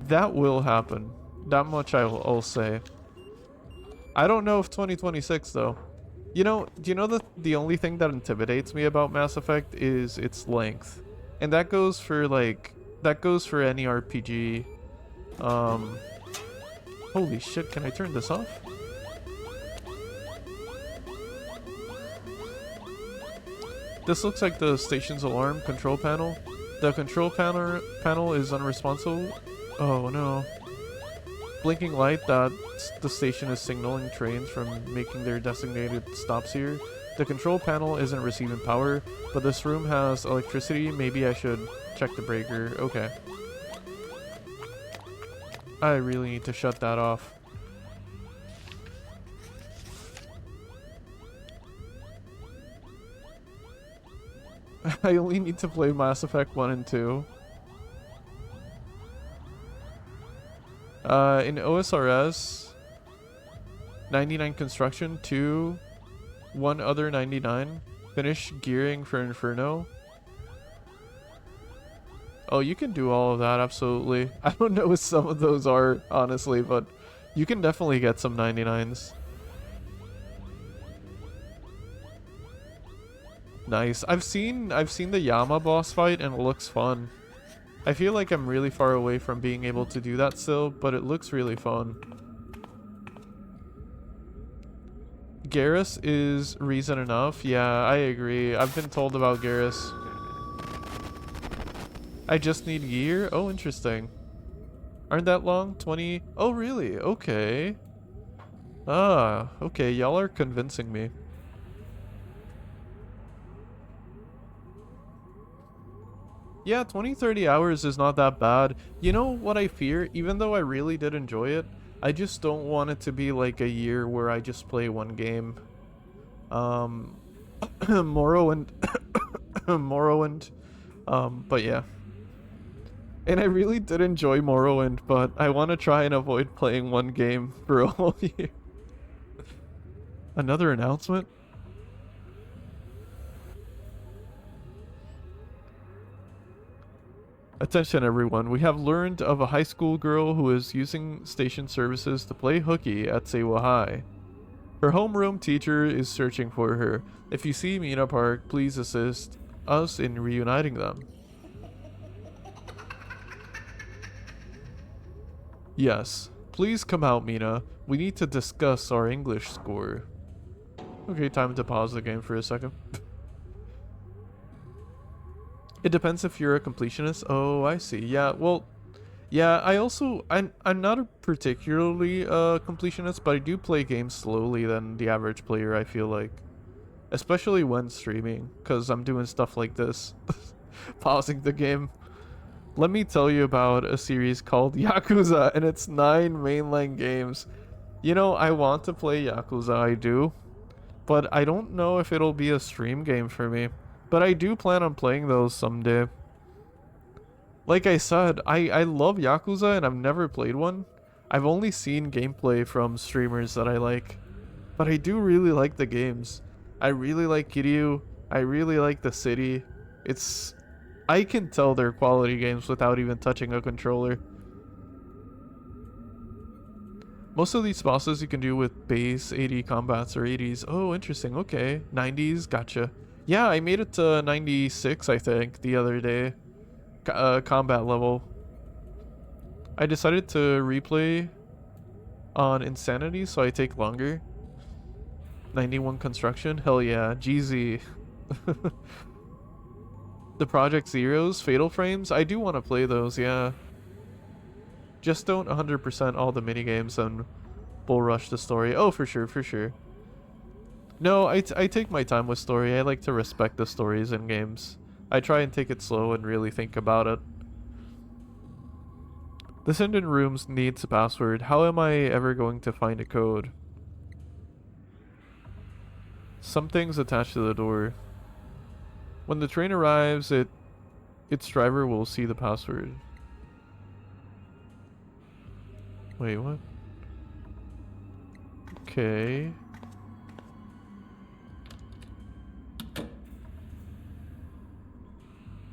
That will happen. That much I'll say. I don't know if 2026 though. You know, do you know that the only thing that intimidates me about Mass Effect is its length? And that goes for any RPG. Holy shit, can I turn this off? This looks like the station's alarm control panel. The control panel is unresponsive. Oh no. Blinking light that the station is signaling trains from making their designated stops here. The control panel isn't receiving power, but this room has electricity. Maybe I should check the breaker. Okay. I really need to shut that off. I only need to play Mass Effect 1 and 2. In OSRS, 99 construction, 2, 1 other 99. Finish gearing for Inferno. Oh, you can do all of that, absolutely. I don't know what some of those are, honestly, but you can definitely get some 99s. Nice. I've seen the Yama boss fight and it looks fun. I feel like I'm really far away from being able to do that still, but it looks really fun. Garrus is reason enough. Yeah, I agree. I've been told about Garrus. I just need gear? Oh, interesting. Aren't that long? 20? Oh, really? Okay. Ah, okay. Y'all are convincing me. Yeah, 20-30 hours is not that bad. You know what I fear? Even though I really did enjoy it, I just don't want it to be like a year where I just play one game. Morrowind. Morrowind. But yeah. And I really did enjoy Morrowind, but I want to try and avoid playing one game for a whole year. Another announcement? Attention everyone, we have learned of a high school girl who is using station services to play hooky at Seiwa High. Her homeroom teacher is searching for her. If you see Mina Park, please assist us in reuniting them. Yes, please come out, Mina. We need to discuss our English score. Okay, time to pause the game for a second. It depends if you're a completionist. Oh, I see. Yeah, well, Yeah, I'm not a particularly completionist, but I do play games slowly than the average player, I feel like. Especially when streaming, because I'm doing stuff like this. Pausing the game. Let me tell you about a series called Yakuza, and it's 9 mainline games. You know, I want to play Yakuza, I do, but I don't know if it'll be a stream game for me. But I do plan on playing those someday. Like I said, I love Yakuza and I've never played one. I've only seen gameplay from streamers that I like. But I do really like the games. I really like Kiryu. I really like the city. It's... I can tell they're quality games without even touching a controller. Most of these bosses you can do with base 80 combats or 80s. Oh, interesting. Okay. 90s. Gotcha. Yeah, I made it to 96, I think, the other day. Combat level. I decided to replay on Insanity, so I take longer. 91 construction? Hell yeah. GZ. The Project Zeros, Fatal Frames? I do want to play those, yeah. Just don't 100% all the minigames and bull rush the story. Oh, for sure, for sure. No, I take my time with story. I like to respect the stories in games. I try and take it slow and really think about it. This engine room needs a password. How am I ever going to find a code? Something's attached to the door. When the train arrives, its driver will see the password. Wait, what? Okay.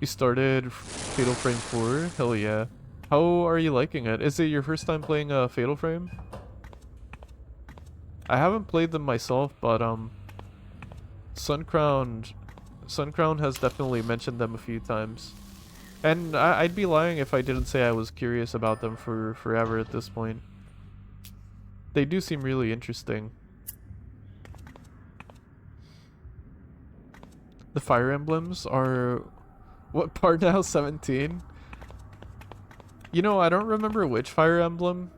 You started Fatal Frame 4? Hell yeah. How are you liking it? Is it your first time playing Fatal Frame? I haven't played them myself, but Suncrown has definitely mentioned them a few times. And I'd be lying if I didn't say I was curious about them for forever at this point. They do seem really interesting. The Fire Emblems are... What part now? 17? You know, I don't remember which Fire Emblem,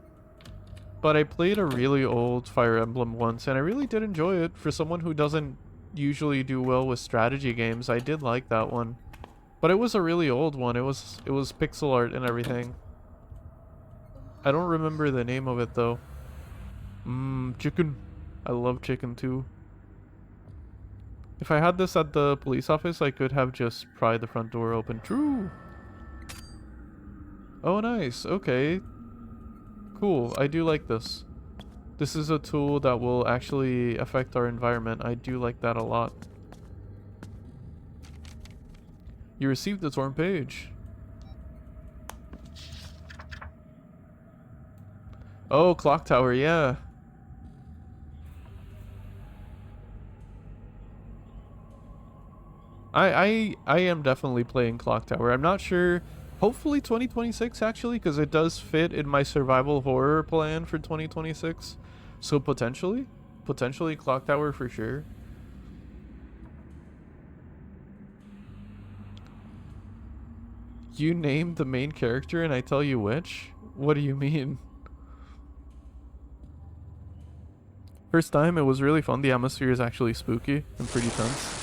but I played a really old Fire Emblem once, and I really did enjoy it. For someone who doesn't usually do well with strategy games, I did like that one. But it was a really old one. It was pixel art and everything. I don't remember the name of it though. Chicken. I love chicken too. If I had this at the police office, I could have just pried the front door open. True. Oh, nice. Okay. Cool. I do like this. This is a tool that will actually affect our environment. I do like that a lot. You received the torn page. Oh, clock tower, yeah. I am definitely playing Clock Tower. I'm not sure. Hopefully 2026 actually, because it does fit in my survival horror plan for 2026. So potentially Clock Tower for sure. You named the main character and I tell you which? What do you mean? First time, it was really fun. The atmosphere is actually spooky and pretty tense.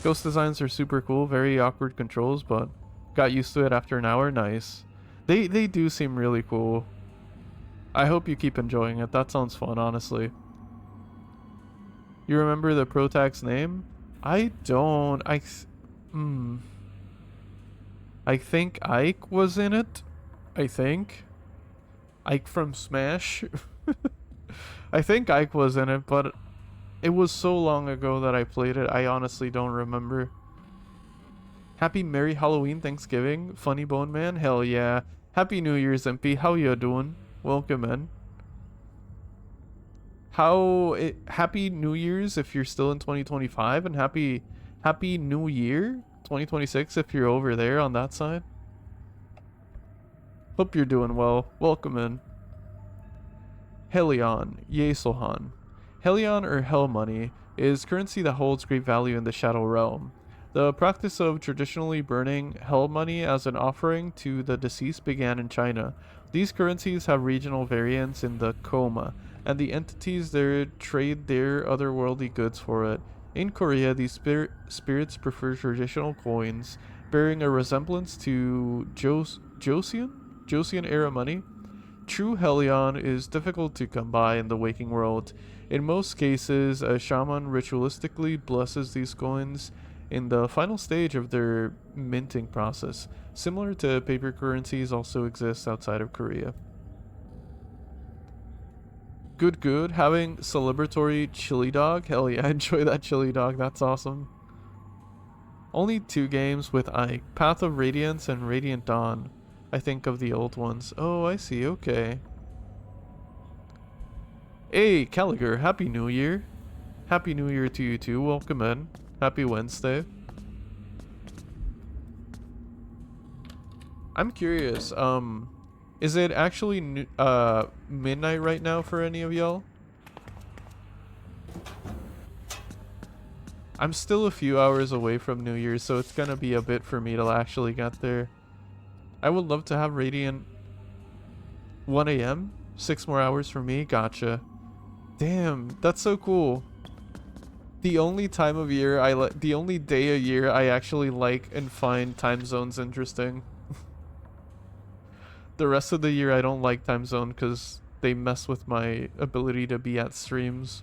Ghost designs are super cool, very awkward controls, but got used to it after an hour. Nice. They do seem really cool. I hope you keep enjoying it. That sounds fun, honestly. You remember the protag's name? I don't. I think Ike was in it. I think. Ike from Smash. I think Ike was in it, but it was so long ago that I played it, I honestly don't remember. Happy Merry Halloween, Thanksgiving, Funny Bone Man, hell yeah. Happy New Year's, MP, how you doing? Welcome in. Happy New Year's if you're still in 2025, and happy New Year 2026 if you're over there on that side. Hope you're doing well. Welcome in. Helion, Yesohan. Helion, or Hell Money, is currency that holds great value in the Shadow Realm. The practice of traditionally burning hell money as an offering to the deceased began in China. These currencies have regional variants in the Coma, and the entities there trade their otherworldly goods for it. In Korea, these spirits prefer traditional coins, bearing a resemblance to Joseon era money. True Helion is difficult to come by in the waking world. In most cases, a shaman ritualistically blesses these coins in the final stage of their minting process. Similar to paper currencies also exists outside of Korea. Good, good. Having celebratory chili dog? Hell yeah, enjoy that chili dog. That's awesome. Only 2 games with Ike. Path of Radiance and Radiant Dawn. I think of the old ones. Oh, I see. Okay. Hey, Caliger. Happy New Year. Happy New Year to you too. Welcome in. Happy Wednesday. I'm curious. Is it actually midnight right now for any of y'all? I'm still a few hours away from New Year's, so it's gonna be a bit for me to actually get there. I would love to have Radiant 1 a.m. 6 more hours for me. Gotcha. Damn, that's so cool. The only time of year the only day a year I actually like and find time zones interesting. The rest of the year I don't like time zone because they mess with my ability to be at streams.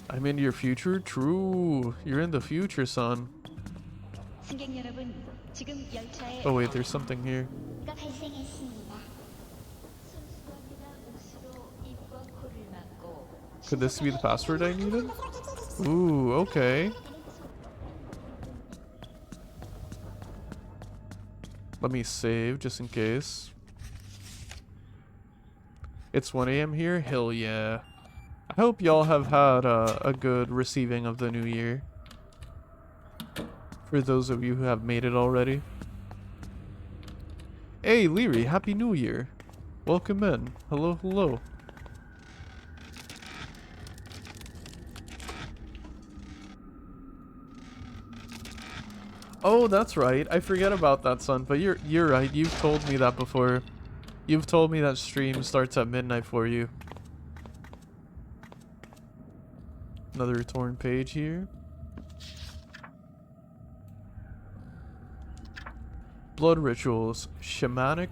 I'm in your future? True. You're in the future, son. Oh wait, there's something here. Could this be the password I needed? Ooh, okay. Let me save just in case. It's 1 a.m. here? Hell yeah. I hope y'all have had a good receiving of the new year. For those of you who have made it already. Hey, Leary, Happy New Year. Welcome in. Hello, hello. Oh, that's right. I forget about that, son. But you're right. You've told me that before. You've told me that stream starts at midnight for you. Another torn page here. Blood rituals. Shamanic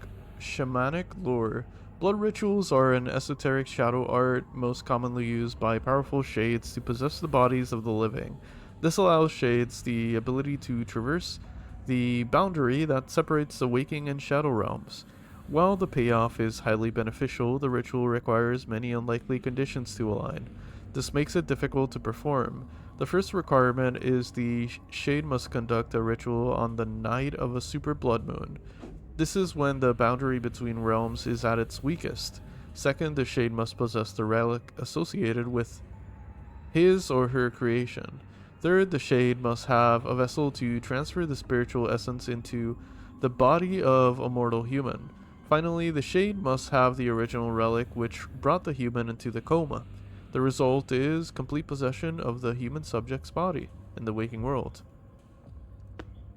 lore. Blood rituals are an esoteric shadow art most commonly used by powerful shades to possess the bodies of the living. This allows shades the ability to traverse the boundary that separates the waking and shadow realms. While the payoff is highly beneficial, the ritual requires many unlikely conditions to align. This makes it difficult to perform. The first requirement is the shade must conduct a ritual on the night of a super blood moon. This is when the boundary between realms is at its weakest. Second, the shade must possess the relic associated with his or her creation. Third, the shade must have a vessel to transfer the spiritual essence into the body of a mortal human. Finally, the shade must have the original relic which brought the human into the coma. The result is complete possession of the human subject's body in the waking world.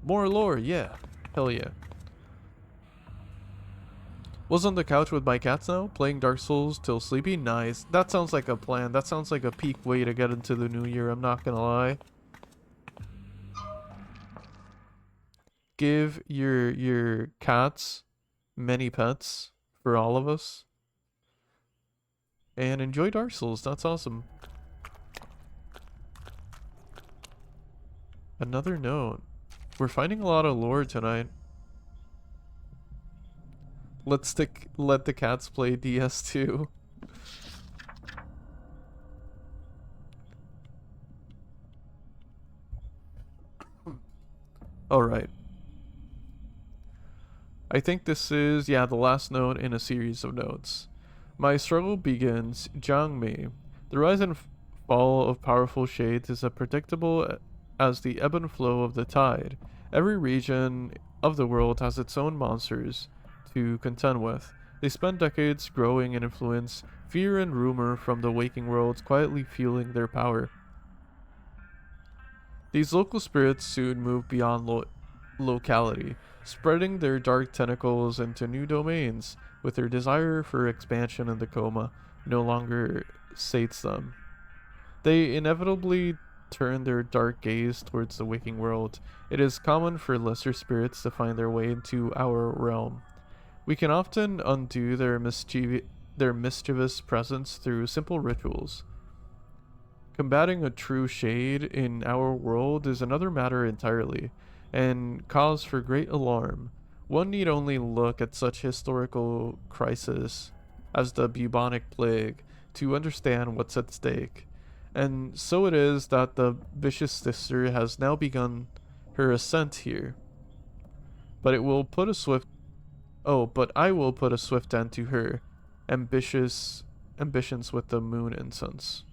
More lore, yeah. Hell yeah. Was on the couch with my cats now, playing Dark Souls till sleepy. Nice. That sounds like a plan. That sounds like a peak way to get into the new year, I'm not gonna lie. Give your cats many pets for all of us. And enjoy Dark Souls. That's awesome. Another note. We're finding a lot of lore tonight. Let the cats play DS2. Alright. I think this is, yeah, the last note in a series of notes. My struggle begins, Jiang Mi. The rise and fall of powerful shades is as predictable as the ebb and flow of the tide. Every region of the world has its own monsters to contend with. They spent decades growing in influence, fear and rumor from the waking world quietly fueling their power. These local spirits soon moved beyond locality, spreading their dark tentacles into new domains, with their desire for expansion in the Coma no longer sates them. They inevitably turn their dark gaze towards the waking world. It is common for lesser spirits to find their way into our realm. We can often undo their mischievous presence through simple rituals. Combating a true shade in our world is another matter entirely, and cause for great alarm. One need only look at such historical crisis as the bubonic plague to understand what's at stake. And so it is that the vicious sister has now begun her ascent here. But it will put a swift but I will put a swift end to her ambitious ambitions with the moon incense.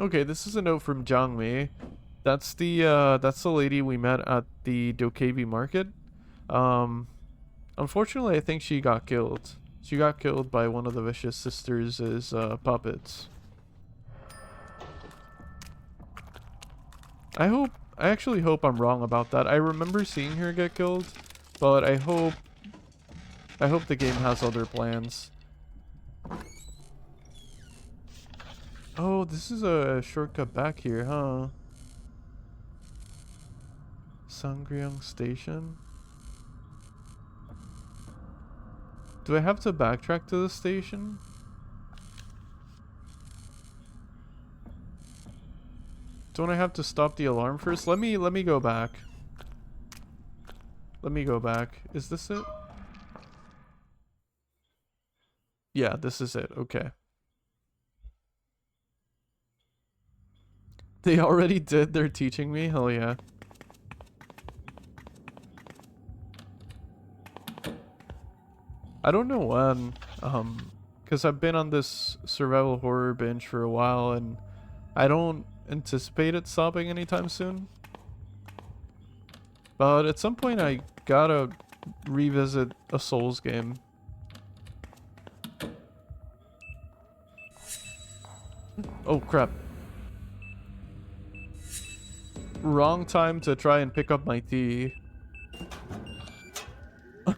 Okay, this is a note from Jiang Mei. That's the lady we met at the Dokebi market. Unfortunately, I think she got killed. She got killed by one of the vicious sisters' puppets. I actually hope I'm wrong about that. I remember seeing her get killed, but I hope the game has other plans. Oh, this is a shortcut back here, huh? Sangryong Station? Do I have to backtrack to the station? Don't I have to stop the alarm first? Let me go back. Let me go back. Is this it? Yeah, this is it. Okay. They already did their teaching me? Hell yeah. I don't know when, because I've been on this survival horror binge for a while and I don't anticipate it stopping anytime soon. But at some point I gotta revisit a Souls game. Oh crap. Wrong time to try and pick up my tea.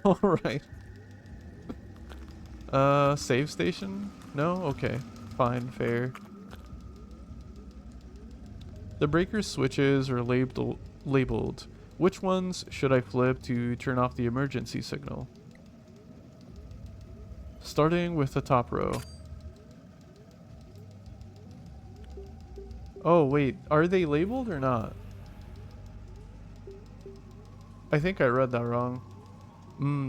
Alright. Save station? No? Okay. Fine, fair. The breaker switches are labeled. Which ones should I flip to turn off the emergency signal? Starting with the top row. Oh, wait. Are they labeled or not? I think I read that wrong.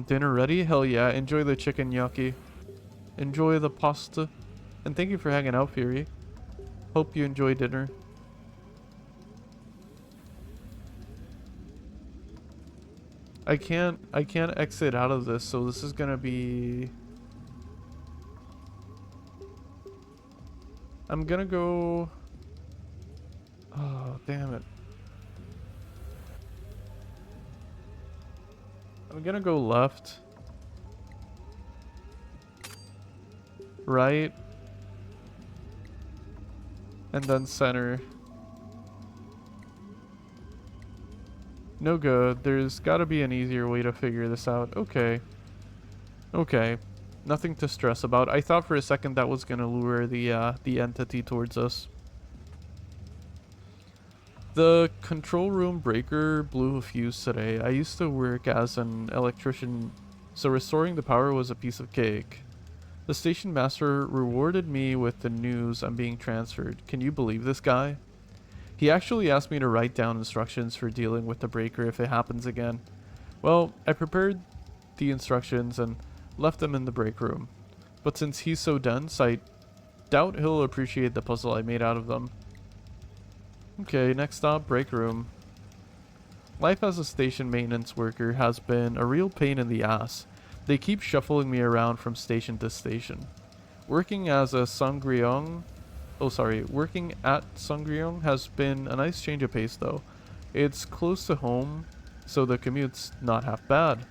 Dinner ready? Hell yeah. Enjoy the chicken gnocchi. Enjoy the pasta. And thank you for hanging out, Fury. Hope you enjoy dinner. I can't exit out of this, so this is gonna be... I'm gonna go... Oh, damn it. I'm gonna go left. Right. And then center. No good. There's gotta be an easier way to figure this out. Okay. Okay. Nothing to stress about. I thought for a second that was gonna lure the entity towards us. The control room breaker blew a fuse today. I used to work as an electrician, so restoring the power was a piece of cake. The station master rewarded me with the news I'm being transferred. Can you believe this guy? He actually asked me to write down instructions for dealing with the breaker if it happens again. Well, I prepared the instructions and left them in the break room. But since he's so dense, I doubt he'll appreciate the puzzle I made out of them. Okay, next stop, break room. Life as a station maintenance worker has been a real pain in the ass. They keep shuffling me around from station to station. Working at Sangryong has been a nice change of pace though. It's close to home, so the commute's not half bad.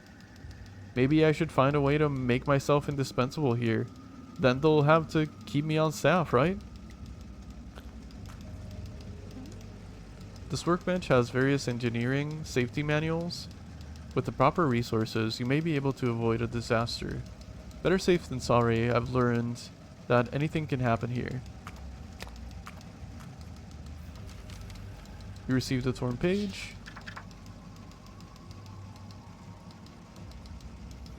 Maybe I should find a way to make myself indispensable here. Then they'll have to keep me on staff, right? This workbench has various engineering safety manuals. With the proper resources, you may be able to avoid a disaster. Better safe than sorry. I've learned that anything can happen here. You received a torn page.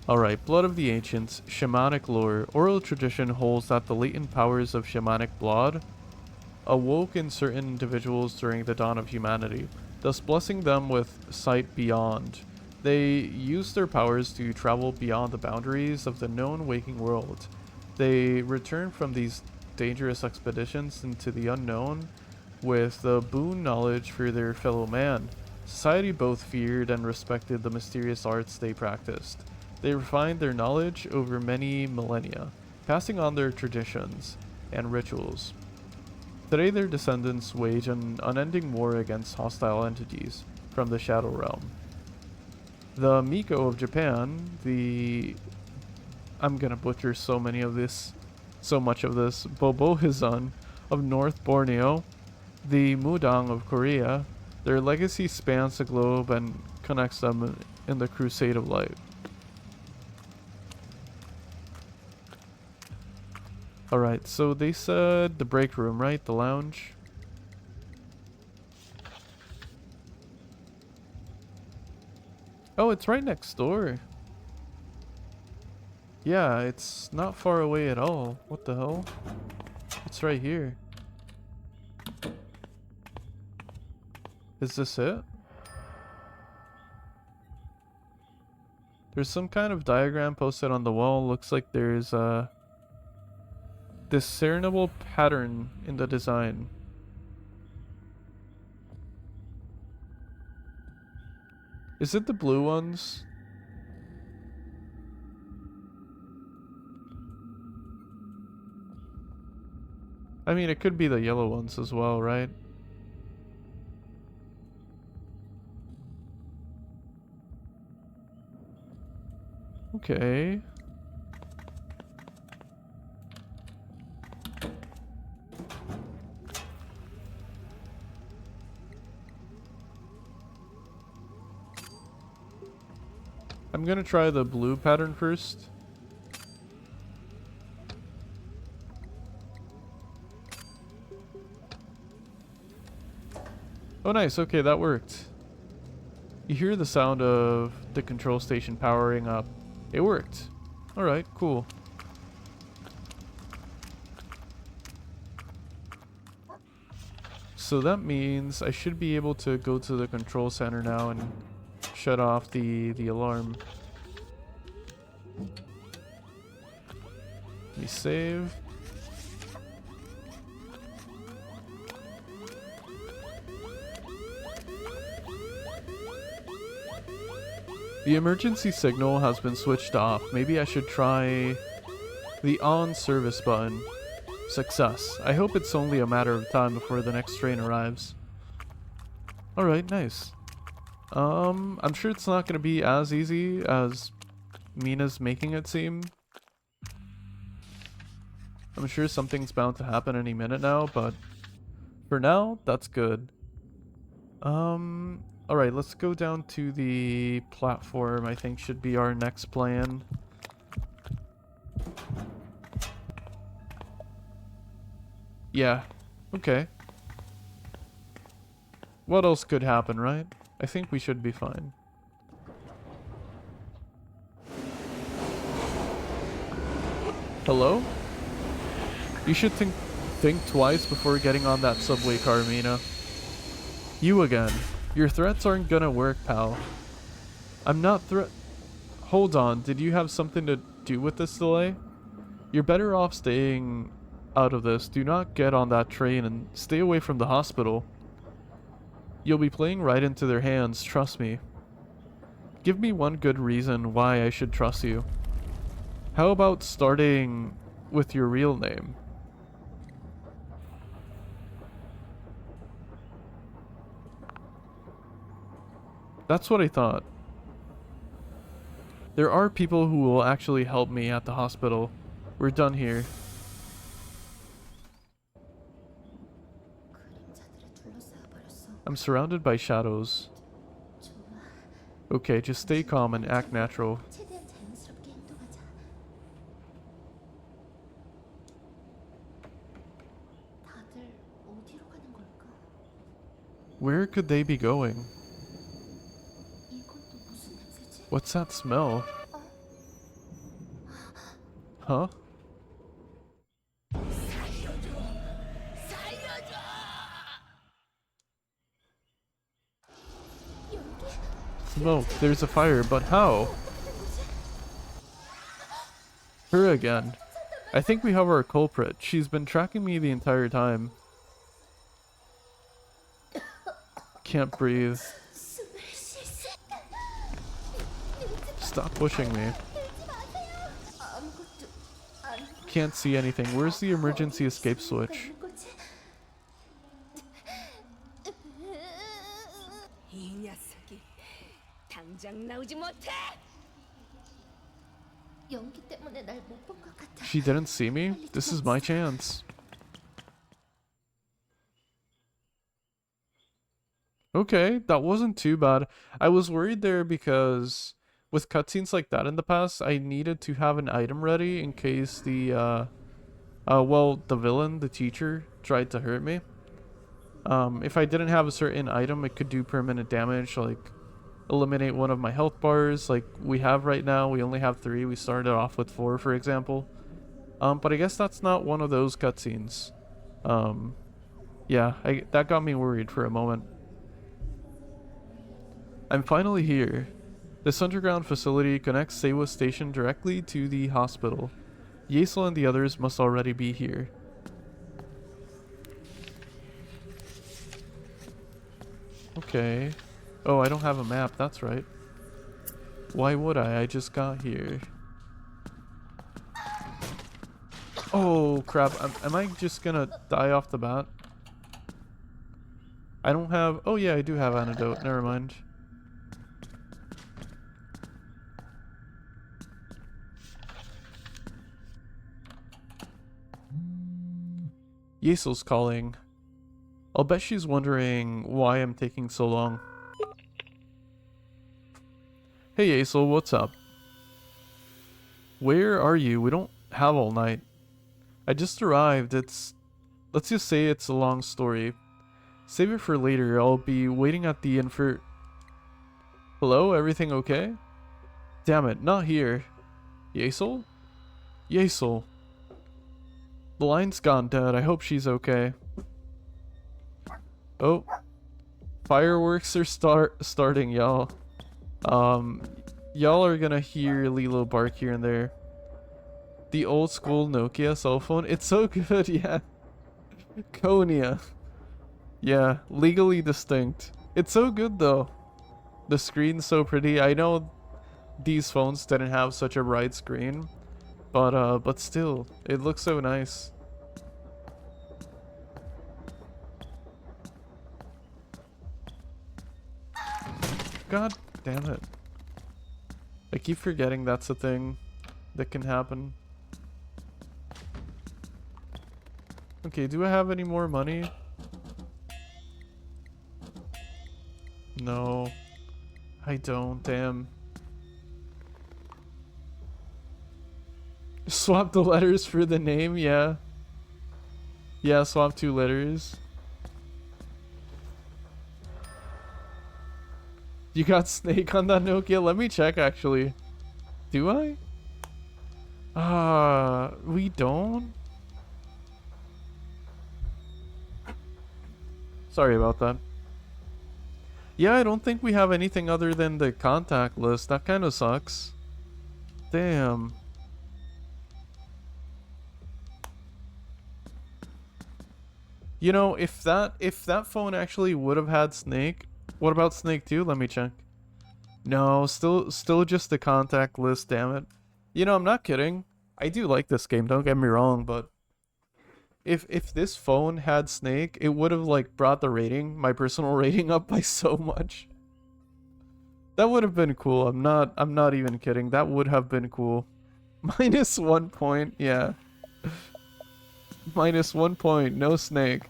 Alright, Blood of the Ancients, Shamanic Lore. Oral tradition holds that the latent powers of shamanic blood awoke in certain individuals during the dawn of humanity, thus blessing them with sight beyond. They used their powers to travel beyond the boundaries of the known waking world. They returned from these dangerous expeditions into the unknown with the boon knowledge for their fellow man. Society both feared and respected the mysterious arts they practiced. They refined their knowledge over many millennia, passing on their traditions and rituals. Today their descendants wage an unending war against hostile entities from the Shadow Realm. The Miko of Japan, I'm gonna butcher so much of this. Bobohizan of North Borneo, the Mudang of Korea. Their legacy spans the globe and connects them in the Crusade of Light. Alright, so they said the break room, right? The lounge. Oh, it's right next door. Yeah, it's not far away at all. What the hell? It's right here. Is this it? There's some kind of diagram posted on the wall. Looks like there's a discernible pattern in the design. Is it the blue ones? I mean, it could be the yellow ones as well, right? Okay. I'm gonna try the blue pattern first. Oh nice, okay, that worked. You hear the sound of the control station powering up. It worked. Alright, cool. So that means I should be able to go to the control center now and shut off the alarm. Let me save. The emergency signal has been switched off. Maybe I should try the on service button. Success. I hope it's only a matter of time before the next train arrives. Alright, nice. I'm sure it's not going to be as easy as Mina's making it seem. I'm sure something's bound to happen any minute now, but for now, that's good. Alright, let's go down to the platform. I think should be our next plan. Yeah, okay. What else could happen, right? I think we should be fine. Hello? You should think twice before getting on that subway car, Mina. You again. Your threats aren't gonna work, pal. I'm not Hold on, did you have something to do with this delay? You're better off staying out of this. Do not get on that train and stay away from the hospital. You'll be playing right into their hands, trust me. Give me one good reason why I should trust you. How about starting with your real name? That's what I thought. There are people who will actually help me at the hospital. We're done here. I'm surrounded by shadows. Okay, just stay calm and act natural. Where could they be going? What's that smell? Huh? Smoke, there's a fire, but how? Her again. I think we have our culprit. She's been tracking me the entire time. Can't breathe. Stop pushing me. Can't see anything. Where's the emergency escape switch? She didn't see me? This is my chance. Okay, that wasn't too bad. I was worried there because with cutscenes like that in the past, I needed to have an item ready in case the the villain, the teacher, tried to hurt me. If I didn't have a certain item, it could do permanent damage, like eliminate one of my health bars, like we have right now. We only have 3. We started off with 4, for example. But I guess that's not one of those cutscenes. Yeah, that got me worried for a moment. I'm finally here. This underground facility connects Seiwa Station directly to the hospital. Yesel and the others must already be here. Okay. Oh, I don't have a map, that's right. Why would I? I just got here. Oh, crap. Am I just gonna die off the bat? I don't have... Oh, yeah, I do have antidote. Never mind. Yesel's calling. I'll bet she's wondering why I'm taking so long. Hey Yesel, what's up? Where are you? We don't have all night. I just arrived. Let's just say it's a long story. Save it for later. I'll be waiting at the inn for... Hello? Everything okay? Damn it, not here. Yesel? Yesel. The line's gone dead. I hope she's okay. Oh. Fireworks are starting, y'all. Y'all are gonna hear Lilo bark here and there. The old school Nokia cell phone. It's so good, yeah. Konya. Yeah, legally distinct. It's so good though. The screen's so pretty. I know these phones didn't have such a bright screen, but still, it looks so nice. God damn it. I keep forgetting that's a thing that can happen. Okay, do I have any more money? No, I don't, damn. Swap the letters for the name, yeah. Yeah, swap 2 letters. You got Snake on that Nokia? Let me check, actually. Do I? We don't? Sorry about that. Yeah, I don't think we have anything other than the contact list. That kind of sucks. Damn. You know, if that phone actually would have had Snake, what about Snake 2? Let me check. No, still just the contact list, damn it. You know, I'm not kidding. I do like this game, don't get me wrong, but if this phone had Snake, it would have like brought the rating, my personal rating up by so much. That would have been cool. I'm not even kidding. That would have been cool. Minus 1 point, yeah. Minus 1 point, no snake.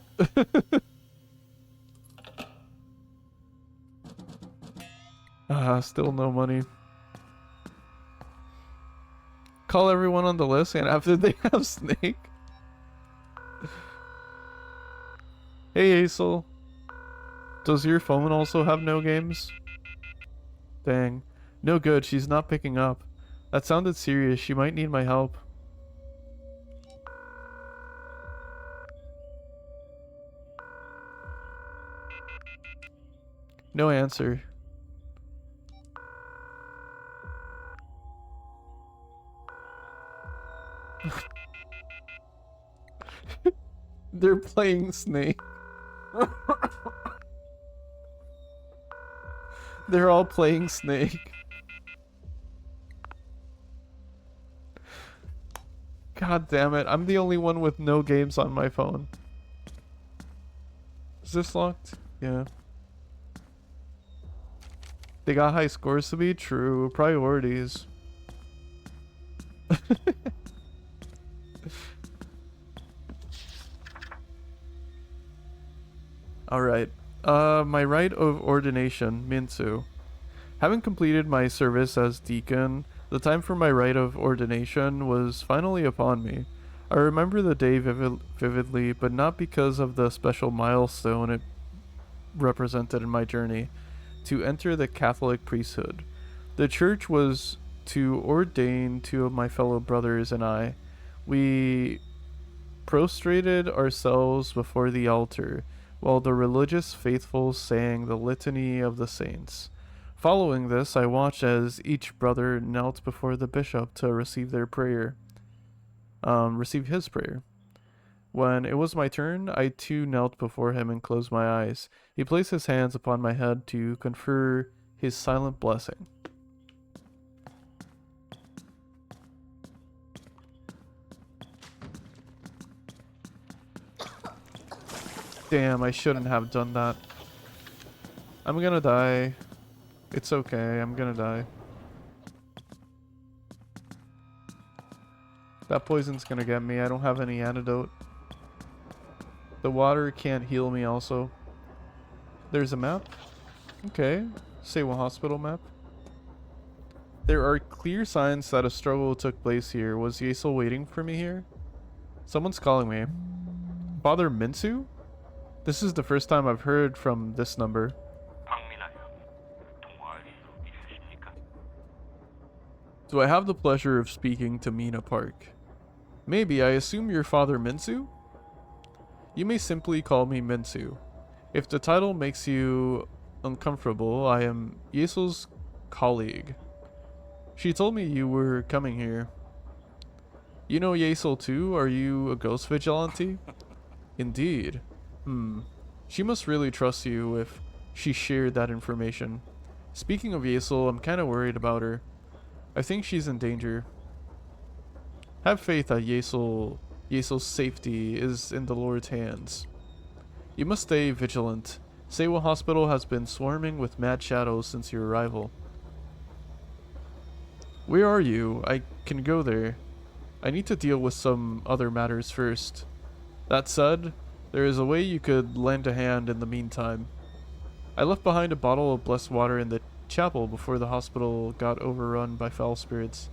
Still no money. Call everyone on the list and after they have snake. Hey Acel. Does your phone also have no games? Dang. No good, she's not picking up. That sounded serious, she might need my help. No answer. They're playing Snake. They're all playing Snake. God damn it, I'm the only one with no games on my phone. Is this locked? Yeah. They got high scores to be true. Priorities. Alright. My rite of ordination, Minsu. Having completed my service as deacon, the time for my rite of ordination was finally upon me. I remember the day vividly, but not because of the special milestone it represented in my journey to enter the Catholic priesthood. The church was to ordain two of my fellow brothers and I. We prostrated ourselves before the altar, while the religious faithful sang the litany of the saints. Following this, I watched as each brother knelt before the bishop to receive their prayer. Receive his prayer. When it was my turn, I too knelt before him and closed my eyes. He placed his hands upon my head to confer his silent blessing. Damn, I shouldn't have done that. I'm gonna die. It's okay, I'm gonna die. That poison's gonna get me. I don't have any antidote. The water can't heal me also. There's a map. Okay. Sewa Hospital map. There are clear signs that a struggle took place here. Was Yasel waiting for me here? Someone's calling me. Father Minsu? This is the first time I've heard from this number. Do I have the pleasure of speaking to Mina Park? Maybe. I assume you're Father Minsu? You may simply call me Minsu. If the title makes you uncomfortable, I am Yesel's colleague. She told me you were coming here. You know Yesel too? Are you a ghost vigilante? Indeed. She must really trust you if she shared that information. Speaking of Yesel, I'm kinda worried about her. I think she's in danger. Have faith that Yesel's safety is in the Lord's hands. You must stay vigilant. Sewa Hospital has been swarming with mad shadows since your arrival. Where are you? I can go there. I need to deal with some other matters first. That said, there is a way you could lend a hand in the meantime. I left behind a bottle of blessed water in the chapel before the hospital got overrun by foul spirits.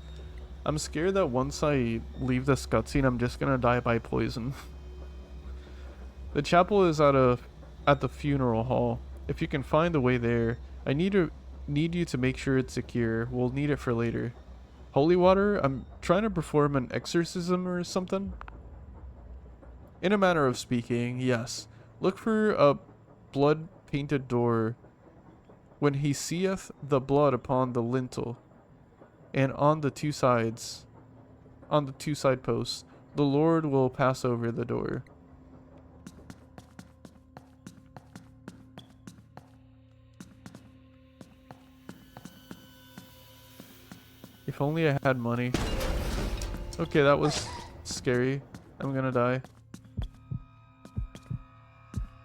I'm scared that once I leave this cutscene, I'm just gonna die by poison. The chapel is at the funeral hall. If you can find the way there, I need you to make sure it's secure. We'll need it for later. Holy water? I'm trying to perform an exorcism or something? In a manner of speaking, yes. Look for a blood-painted door. When he seeth the blood upon the lintel, and on the two side posts, the Lord will pass over the door. If only I had money. Okay, that was scary. I'm gonna die.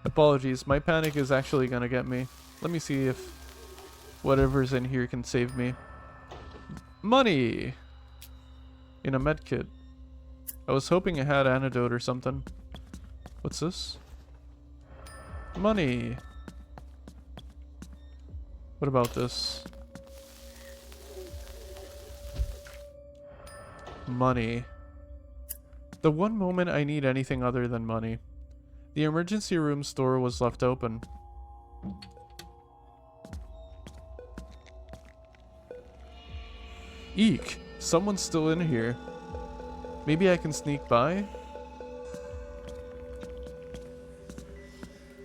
Apologies, my panic is actually gonna get me. Let me see if whatever's in here can save me. Money! In a med kit. I was hoping it had antidote or something. What's this? Money! What about this? Money. The one moment I need anything other than money. The emergency room door was left open. Eek! Someone's still in here. Maybe I can sneak by?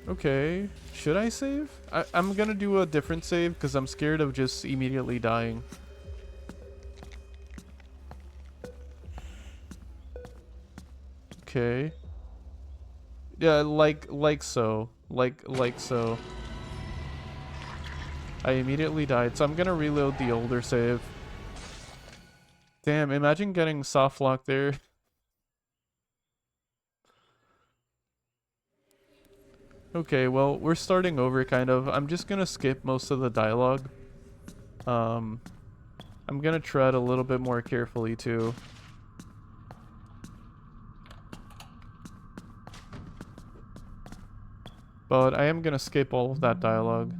Okay. Should I save? I'm gonna do a different save because I'm scared of just immediately dying. Okay. Yeah, like so. Like so. I immediately died, so I'm gonna reload the older save. Damn, imagine getting soft lock there. Okay, well, we're starting over kind of. I'm just gonna skip most of the dialogue. I'm gonna tread a little bit more carefully too. But I am gonna skip all of that dialogue.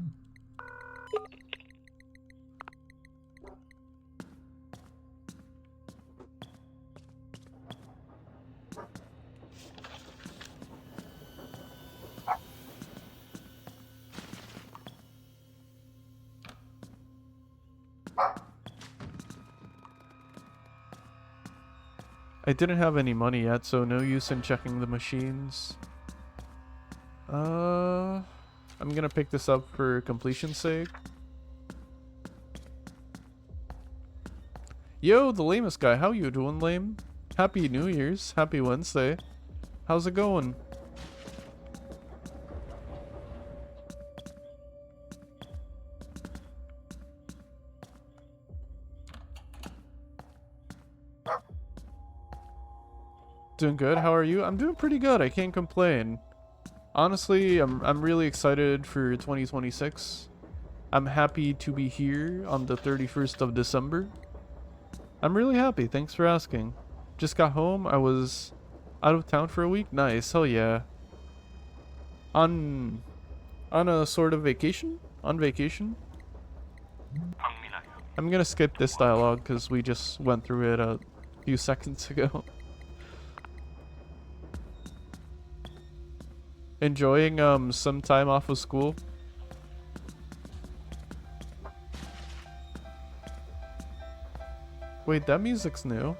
I didn't have any money yet, so no use in checking the machines. I'm gonna pick this up for completion's sake. Yo, the lamest guy. How you doing, lame? Happy New Year's. Happy Wednesday. How's it going? Doing good. How are you? I'm doing pretty good. I can't complain. Honestly, I'm really excited for 2026. I'm happy to be here on the 31st of December. I'm really happy. Thanks for asking. Just got home. I was out of town for a week. Nice. Hell yeah. On a sort of vacation? On vacation? I'm gonna skip this dialogue because we just went through it a few seconds ago. Enjoying some time off of school. Wait, that music's new.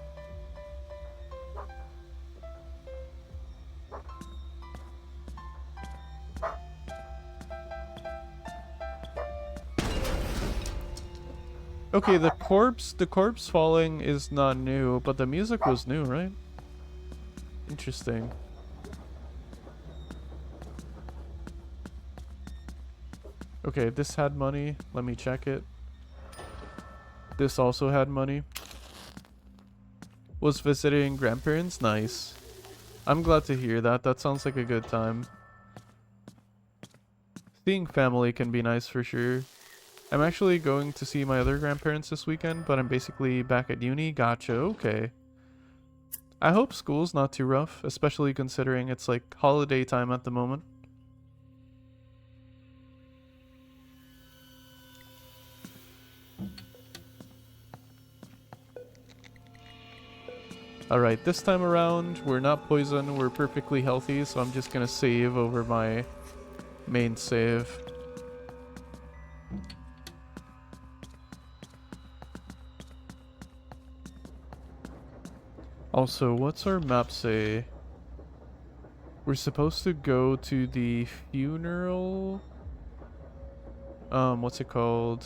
Okay, the corpse falling is not new, but the music was new, right? Interesting. Okay, this had money. Let me check it. This also had money. Was visiting grandparents? Nice. I'm glad to hear that. That sounds like a good time. Seeing family can be nice for sure. I'm actually going to see my other grandparents this weekend, but I'm basically back at uni. Gotcha, okay. I hope school's not too rough, especially considering it's like holiday time at the moment. Alright, this time around, we're not poisoned, we're perfectly healthy, so I'm just gonna save over my main save. Also, what's our map say? We're supposed to go to the funeral? What's it called?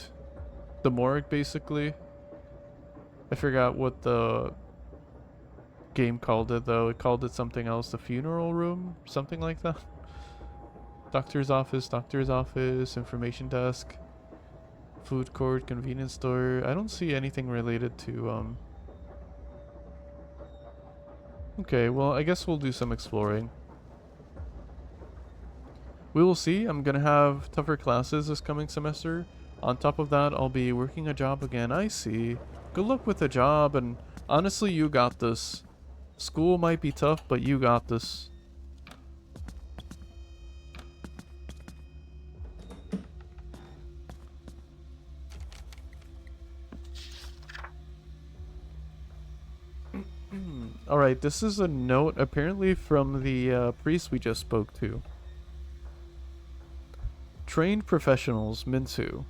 The morgue, basically. I forgot what the game called it though. It called it something else. The funeral room? Something like that. Doctor's office, information desk, food court, convenience store. I don't see anything related to Okay, well I guess we'll do some exploring. We will see. I'm gonna have tougher classes this coming semester. On top of that, I'll be working a job again. I see. Good luck with the job, and honestly, you got this. School might be tough, but you got this. Alright, this is a note apparently from the priest we just spoke to. Trained professionals, Minsu.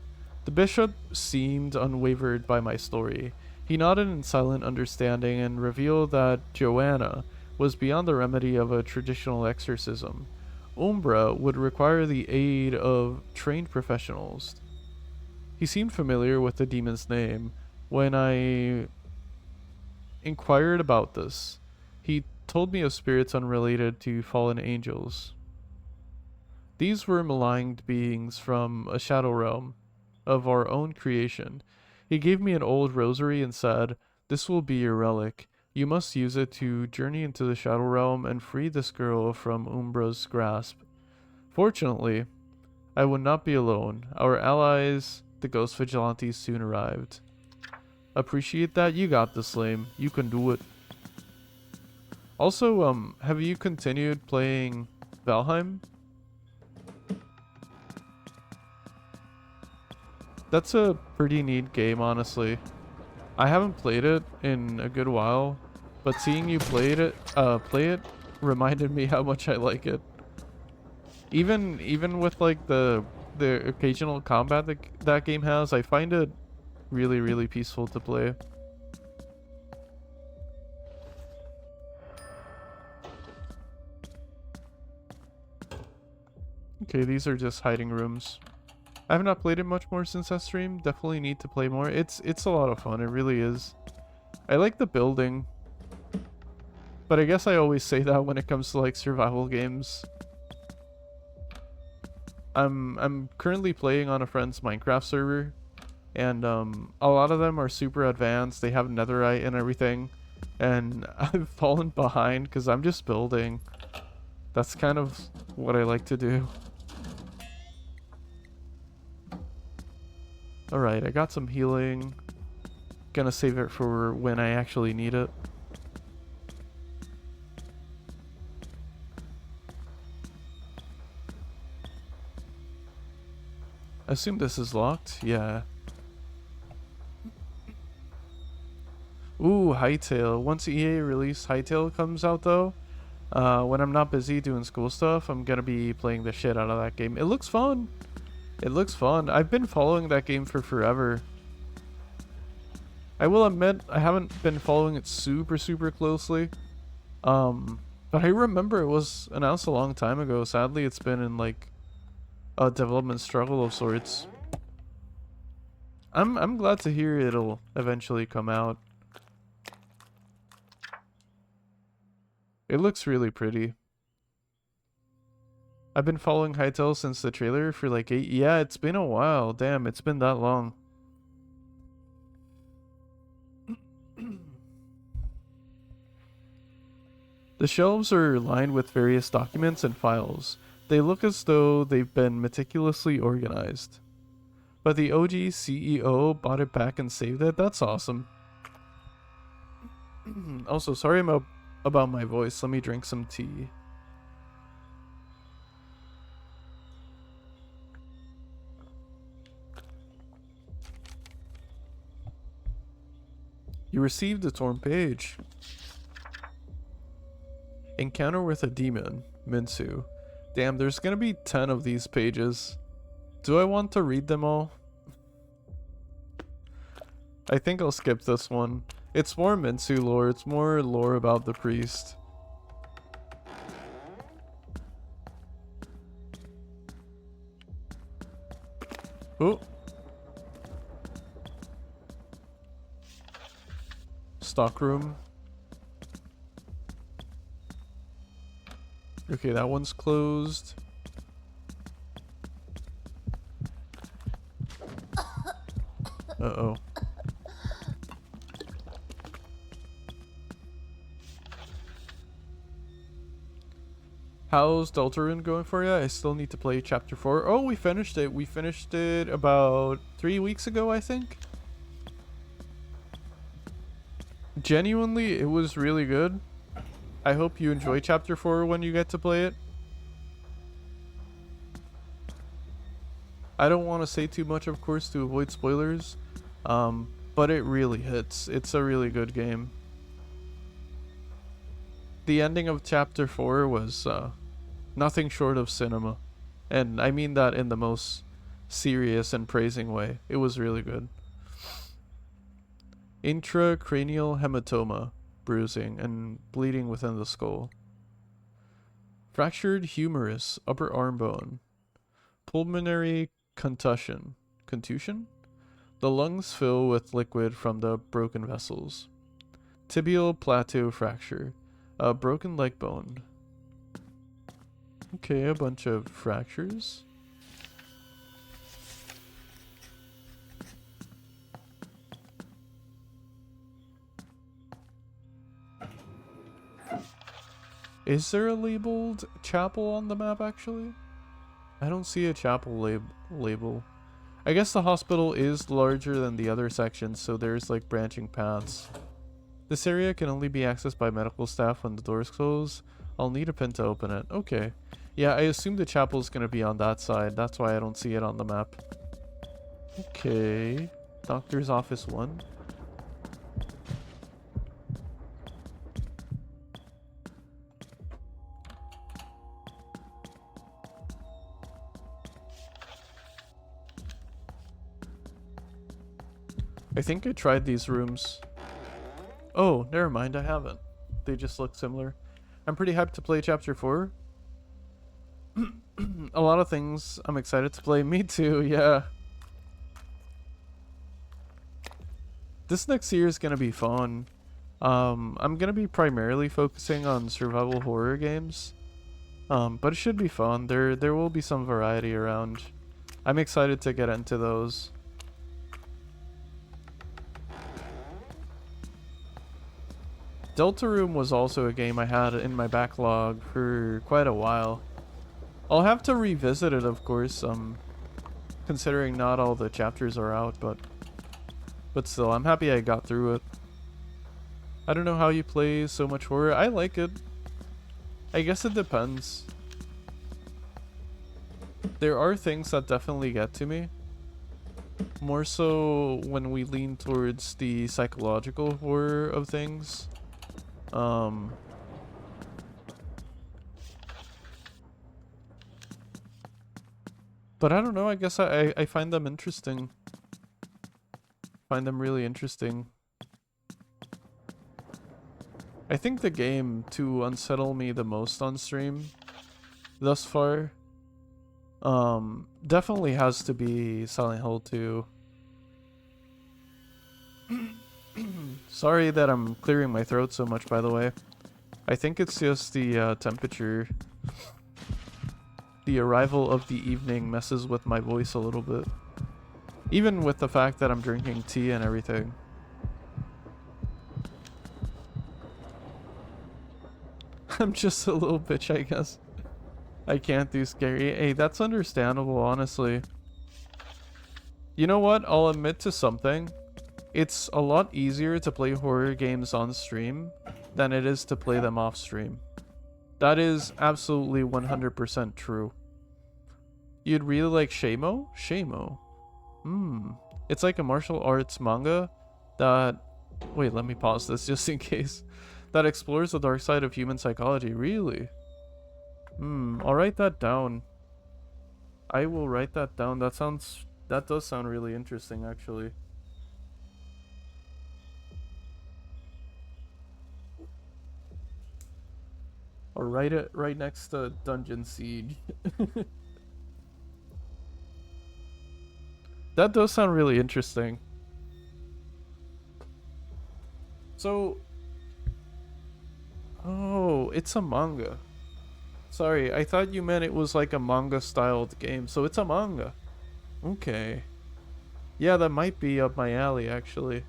The bishop seemed unwavered by my story. He nodded in silent understanding and revealed that Joanna was beyond the remedy of a traditional exorcism. Umbra would require the aid of trained professionals. He seemed familiar with the demon's name. When I inquired about this, he told me of spirits unrelated to fallen angels. These were maligned beings from a shadow realm of our own creation. He gave me an old rosary and said, "This will be your relic. You must use it to journey into the shadow realm and free this girl from Umbra's grasp." Fortunately, I would not be alone. Our allies, the ghost vigilantes, soon arrived. Appreciate that. You got this, Lame. You can do it. Also, have you continued playing Valheim? That's a pretty neat game, honestly. I haven't played it in a good while, but seeing you play it reminded me how much I like it. Even with like the occasional combat that game has, I find it really, really peaceful to play. Okay, these are just hiding rooms. I have not played it much more since that stream. Definitely need to play more. It's a lot of fun. It really is. I like the building, but I guess I always say that when it comes to like survival games. I'm currently playing on a friend's Minecraft server, and a lot of them are super advanced. They have netherite and everything, and I've fallen behind because I'm just building. That's kind of what I like to do. Alright, I got some healing. Gonna save it for when I actually need it. I assume this is locked? Yeah. Ooh, Hytale. Once EA release Hytale comes out though, when I'm not busy doing school stuff, I'm gonna be playing the shit out of that game. It looks fun. It looks fun. I've been following that game for forever. I will admit, I haven't been following it super closely. But I remember it was announced a long time ago. Sadly, it's been in like a development struggle of sorts. I'm glad to hear it'll eventually come out. It looks really pretty. I've been following Hytale since the trailer for like 8. Yeah, it's been a while. Damn, it's been that long. The shelves are lined with various documents and files. They look as though they've been meticulously organized. But the OG CEO bought it back and saved it. That's awesome. Also, sorry about my voice. Let me drink some tea. You received a torn page. Encounter with a demon, Minsu. Damn, there's gonna be 10 of these pages. Do I want to read them all? I think I'll skip this one. It's more Minsu lore. It's more lore about the priest. Oh. Stockroom. Okay, that one's closed. Uh-oh. How's Deltarune going for you? I still need to play chapter 4. Oh, we finished it. We finished it about 3 weeks ago, I think. Genuinely, it was really good. I hope you enjoy chapter 4 when you get to play it. I don't want to say too much, of course, to avoid spoilers. But it really hits. It's a really good game. The ending of chapter 4 was nothing short of cinema. And I mean that in the most serious and praising way. It was really good. Intracranial hematoma, bruising, and bleeding within the skull. Fractured humerus, upper arm bone. Pulmonary contusion. Contusion? The lungs fill with liquid from the broken vessels. Tibial plateau fracture. A broken leg bone. Okay, a bunch of fractures. Is there a labeled chapel on the map, actually? I don't see a chapel label. I guess the hospital is larger than the other sections, so there's like branching paths. This area can only be accessed by medical staff when the doors close. I'll need a pin to open it. Okay. Yeah, I assume the chapel's gonna be on that side. That's why I don't see it on the map. Okay. Doctor's office 1. I think I tried these rooms. Oh, never mind, I haven't. They just look similar. I'm pretty hyped to play chapter 4. A lot of things I'm excited to play. Me too, yeah. This next year is gonna be fun. I'm gonna be primarily focusing on survival horror games. But it should be fun. There will be some variety around. I'm excited to get into those. Deltarune was also a game I had in my backlog for quite a while. I'll have to revisit it, of course, considering not all the chapters are out, but still, I'm happy I got through it. I don't know how you play so much horror. I like it. I guess it depends. There are things that definitely get to me. More so when we lean towards the psychological horror of things. But I don't know, I guess I find them interesting. Find them really interesting. I think the game to unsettle me the most on stream thus far definitely has to be Silent Hill 2. Sorry that I'm clearing my throat so much, by the way. I think it's just the temperature. The arrival of the evening messes with my voice a little bit. Even with the fact that I'm drinking tea and everything. I'm just a little bitch, I guess. I can't do scary. Hey, that's understandable, honestly. You know what? I'll admit to something. It's a lot easier to play horror games on stream than it is to play them off stream. That is absolutely 100% true. You'd really like Shamo? Shamo. It's like a martial arts manga that... Wait, let me pause this just in case. That explores the dark side of human psychology. Really? I'll write that down. I will write that down. That does sound really interesting, actually. I'll write it right next to Dungeon Siege. That does sound really interesting. So... Oh, it's a manga. Sorry, I thought you meant it was like a manga-styled game, so it's a manga. Okay. Yeah, that might be up my alley, actually.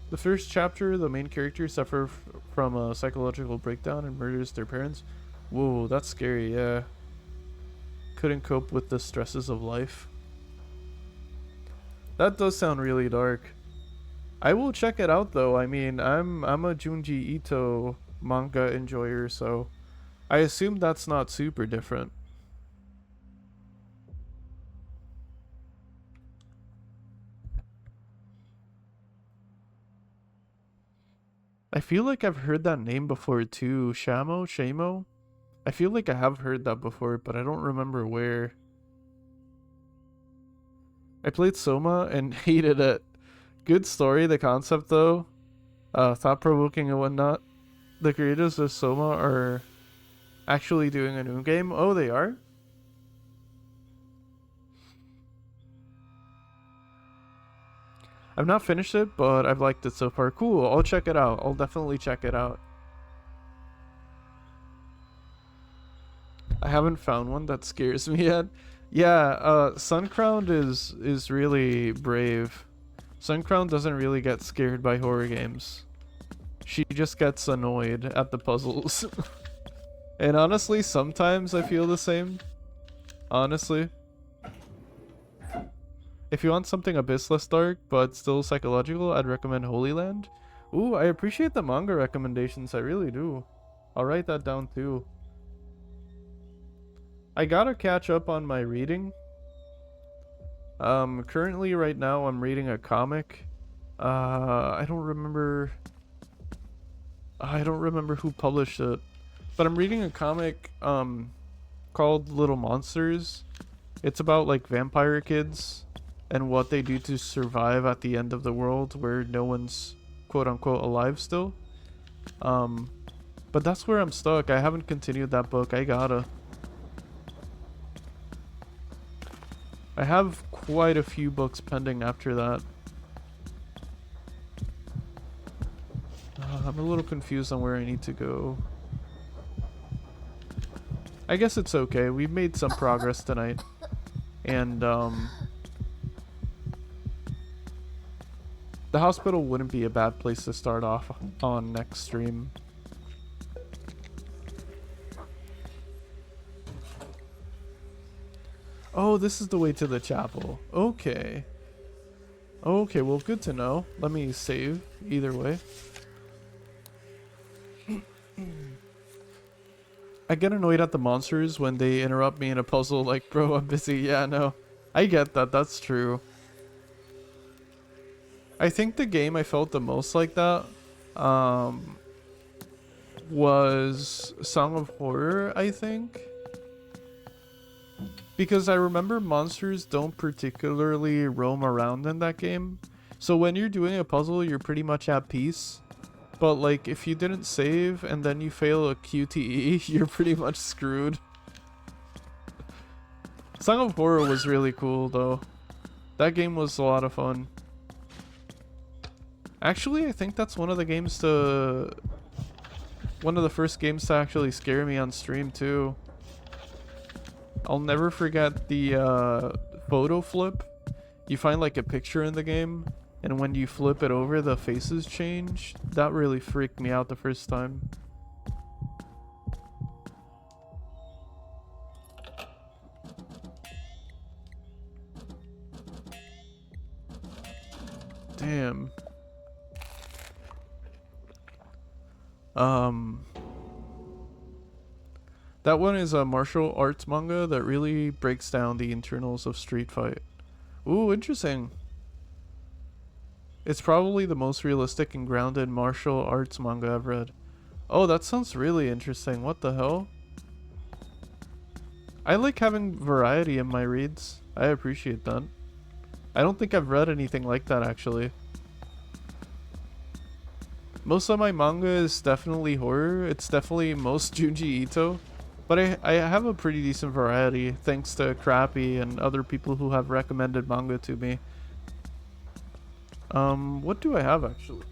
The first chapter, the main characters suffer from a psychological breakdown and murders their parents. Whoa, that's scary, yeah. Couldn't cope with the stresses of life. That does sound really dark. I will check it out though. I mean, I'm a Junji Ito manga enjoyer, so I assume that's not super different. I feel like I've heard that name before too. Shamo? I feel like I have heard that before, but I don't remember where. I played Soma and hated it. Good story, the concept though. Thought-provoking and whatnot. The creators of Soma are actually doing a new game. Oh, they are? I've not finished it, but I've liked it so far. Cool, I'll check it out. I'll definitely check it out. I haven't found one that scares me yet. Yeah, Suncrown is really brave. Suncrown doesn't really get scared by horror games. She just gets annoyed at the puzzles. And honestly, sometimes I feel the same. Honestly. If you want something a bit less dark, but still psychological, I'd recommend Holy Land. Ooh, I appreciate the manga recommendations, I really do. I'll write that down too. I gotta catch up on my reading. Currently right now I'm reading a comic. I don't remember who published it. But I'm reading a comic called Little Monsters. It's about like vampire kids and what they do to survive at the end of the world where no one's quote unquote alive still. But that's where I'm stuck. I haven't continued that book. I gotta. I have quite a few books pending after that. I'm a little confused on where I need to go. I guess it's okay. We've made some progress tonight. And, the hospital wouldn't be a bad place to start off on next stream. Oh, this is the way to the chapel. Okay. Okay, well, good to know. Let me save either way. I get annoyed at the monsters when they interrupt me in a puzzle like, bro, I'm busy. Yeah, no. I get that. That's true. I think the game I felt the most like that was Song of Horror, I think. Because I remember monsters don't particularly roam around in that game. So when you're doing a puzzle, you're pretty much at peace. But like, if you didn't save and then you fail a QTE, you're pretty much screwed. Song of Horror was really cool though. That game was a lot of fun. Actually, I think that's one of the first games to actually scare me on stream too. I'll never forget the photo flip. You find like a picture in the game, and when you flip it over, the faces change. That really freaked me out the first time. Damn. That one is a martial arts manga that really breaks down the internals of Street Fight. Ooh, interesting. It's probably the most realistic and grounded martial arts manga I've read. Oh, that sounds really interesting. What the hell? I like having variety in my reads. I appreciate that. I don't think I've read anything like that actually. Most of my manga is definitely horror. It's definitely most Junji Ito. But I have a pretty decent variety thanks to Crappy and other people who have recommended manga to me. What do I have actually?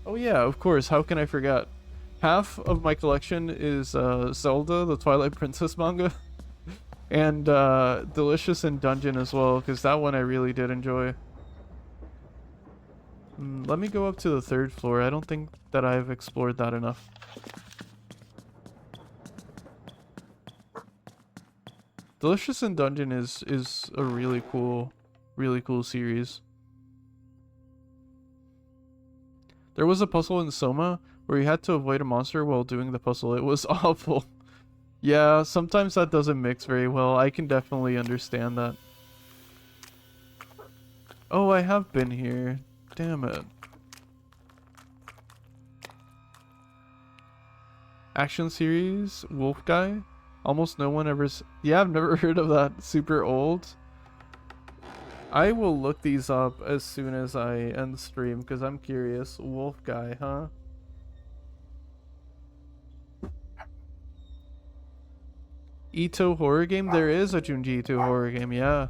Oh yeah, of course, how can I forget? Half of my collection is Zelda, the Twilight Princess manga. And Delicious in Dungeon as well, because that one I really did enjoy. Let me go up to the 3rd floor. I don't think that I've explored that enough. Delicious in Dungeon is a really cool series. There was a puzzle in Soma where you had to avoid a monster while doing the puzzle. It was awful. Yeah, sometimes that doesn't mix very well. I can definitely understand that. Oh, I have been here. Damn it. Action series, Wolf Guy. Almost no one ever... Yeah, I've never heard of that. Super old. I will look these up as soon as I end stream because I'm curious. Wolf Guy, huh? Ito horror game? There is a Junji Ito horror game, yeah.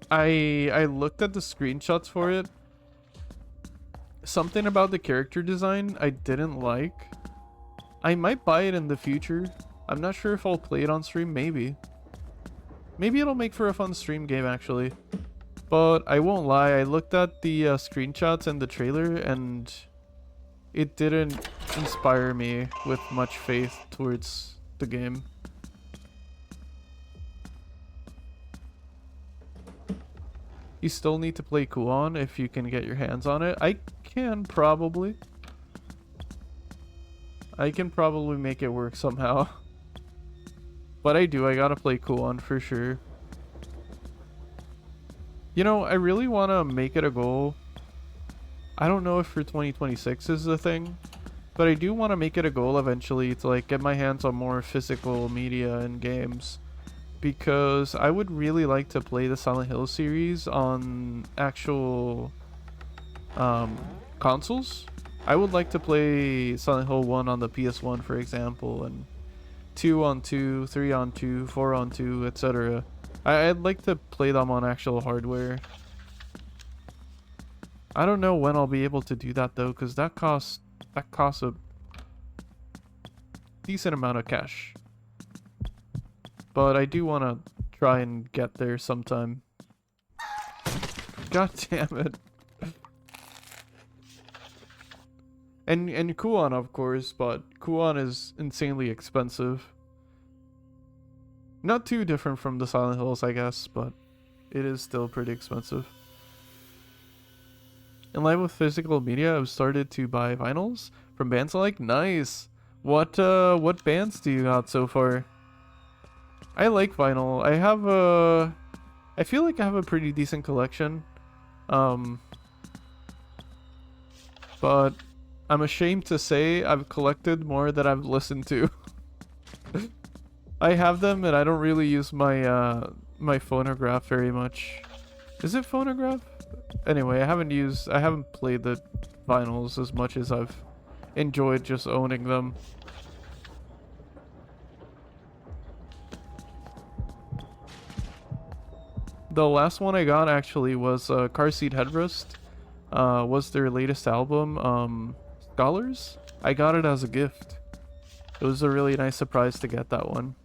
I looked at the screenshots for it. Something about the character design I didn't like. I might buy it in the future. I'm not sure if I'll play it on stream, maybe. Maybe it'll make for a fun stream game, actually. But I won't lie, I looked at the screenshots and the trailer, and it didn't inspire me with much faith towards the game. You still need to play Kuon if you can get your hands on it. I can probably make it work somehow. But I gotta play Kuon for sure. You know, I really want to make it a goal. I don't know if for 2026 is the thing, but I do want to make it a goal eventually to like get my hands on more physical media and games, because I would really like to play the Silent Hill series on actual consoles. I would like to play Silent Hill 1 on the PS1, for example, and 2 on 2, 3 on 2, 4 on 2, etc. I'd like to play them on actual hardware. I don't know when I'll be able to do that though, because that costs a decent amount of cash. But I do want to try and get there sometime. God damn it. And Kuon, of course, but Kuon is insanely expensive. Not too different from the Silent Hills, I guess, but it is still pretty expensive. In line with physical media, I've started to buy vinyls from bands I like. Nice. What bands do you got so far? I like vinyl. I feel like I have a pretty decent collection. But I'm ashamed to say I've collected more than I've listened to. I have them and I don't really use my my phonograph very much. Is it phonograph? Anyway, I haven't played the vinyls as much as I've enjoyed just owning them. The last one I got actually was Car Seat Headrest. Was their latest album, Scholars. I got it as a gift. It was a really nice surprise to get that one.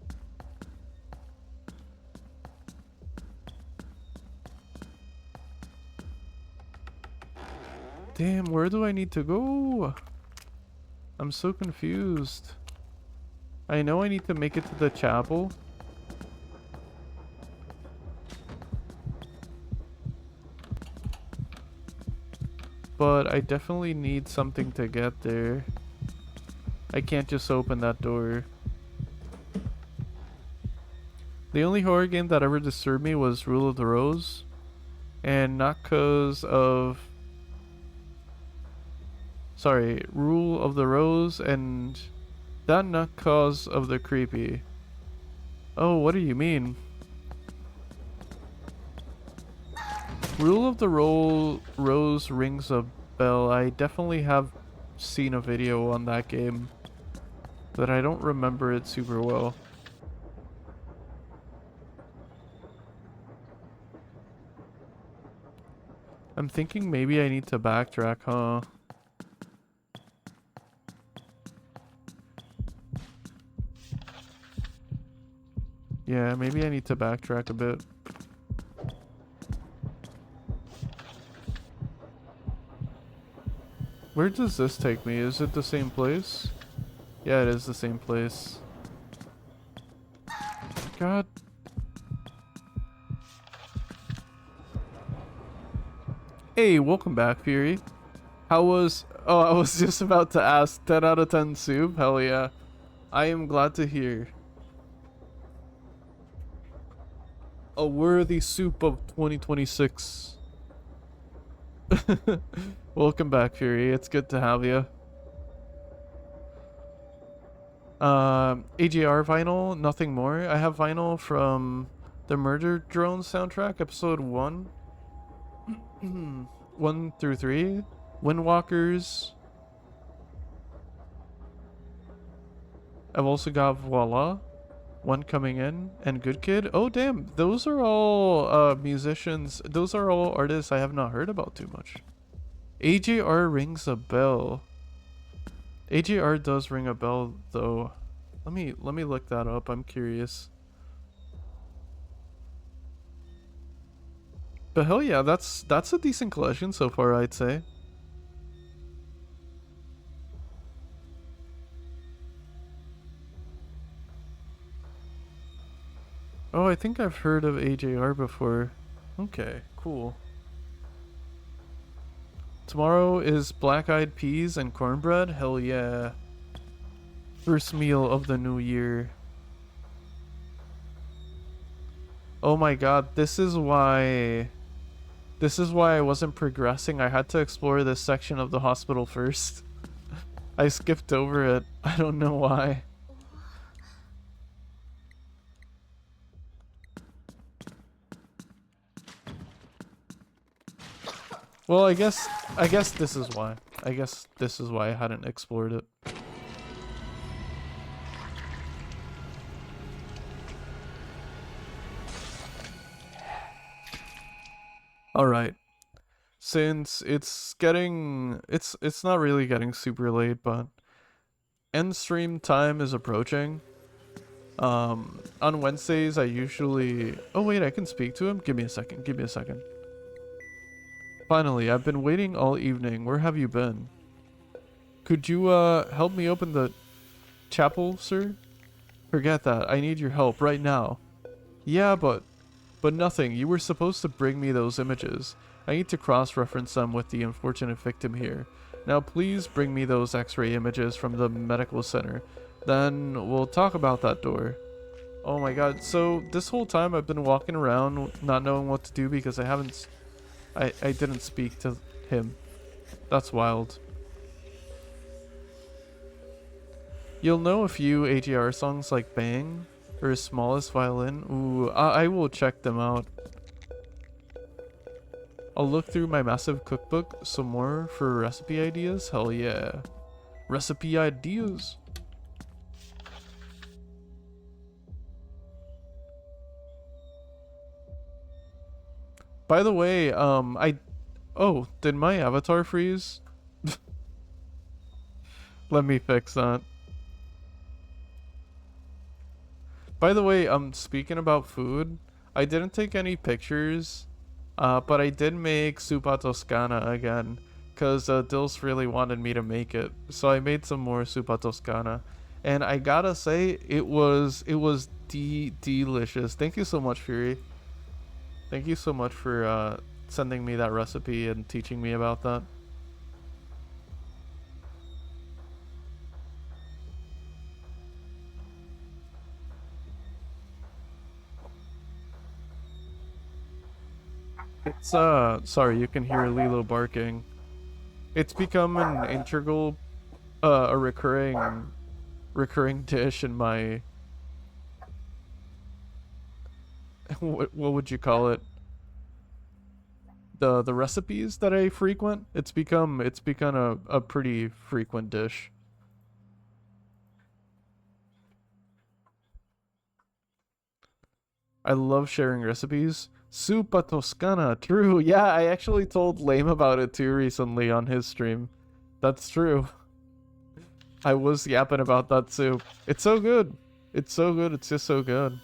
Damn, where do I need to go? I'm so confused. I know I need to make it to the chapel. But I definitely need something to get there. I can't just open that door. The only horror game that ever disturbed me was Rule of the Rose. And not cause of... Sorry, Rule of the Rose, and that not cause of the creepy. Oh, what do you mean? Rule of the Rose rings a bell. I definitely have seen a video on that game, but I don't remember it super well. I'm thinking maybe I need to backtrack, huh? Yeah, maybe I need to backtrack a bit. Where does this take me? Is it the same place? Yeah, it is the same place. God. Hey, welcome back, Fury. How was... Oh, I was just about to ask. 10 out of 10 soup? Hell yeah. I am glad to hear. A worthy soup of 2026. Welcome back, Fury. It's good to have you. AJR vinyl, nothing more. I have vinyl from the Murder Drone soundtrack, episode 1. 1 through 3. Windwalkers. I've also got Voila. One coming in. And Good Kid. Oh, damn. Those are all musicians. Those are all artists I have not heard about too much. AJR rings a bell. AJR does ring a bell, though. Let me look that up. I'm curious. But hell yeah, that's a decent collection so far, I'd say. Oh, I think I've heard of AJR before. Okay, cool. Tomorrow is black-eyed peas and cornbread? Hell yeah. First meal of the new year. Oh my god, this is why I wasn't progressing. I had to explore this section of the hospital first. I skipped over it. I don't know why. Well, I guess this is why. I guess this is why I hadn't explored it. All right. Since it's not really getting super late, but end stream time is approaching. On Wednesdays I usually... Oh wait, I can speak to him? Give me a second. Finally, I've been waiting all evening. Where have you been? Could you help me open the chapel, sir? Forget that. I need your help right now. Yeah, but nothing. You were supposed to bring me those images. I need to cross-reference them with the unfortunate victim here. Now please bring me those x-ray images from the medical center. Then we'll talk about that door. Oh my god, so this whole time I've been walking around not knowing what to do because I didn't speak to him. That's wild. You'll know a few AGR songs like Bang or Smallest Violin. Ooh, I will check them out. I'll look through my massive cookbook some more for recipe ideas. Hell yeah. Recipe ideas. By the way, oh, did my avatar freeze? Let me fix that. By the way, speaking about food, I didn't take any pictures, but I did make Supa Toscana again, because Dils really wanted me to make it. So I made some more Supa Toscana, and I gotta say, it was delicious. Thank you so much, Fury. Thank you so much for sending me that recipe and teaching me about that. It's sorry, you can hear Lilo barking. It's become an integral a recurring dish in my what would you call it? The recipes that I frequent. It's become a pretty frequent dish. I love sharing recipes. Supa Toscana, true. Yeah, I actually told Lame about it too recently on his stream. That's true. I was yapping about that soup. It's so good. It's so good. It's just so good.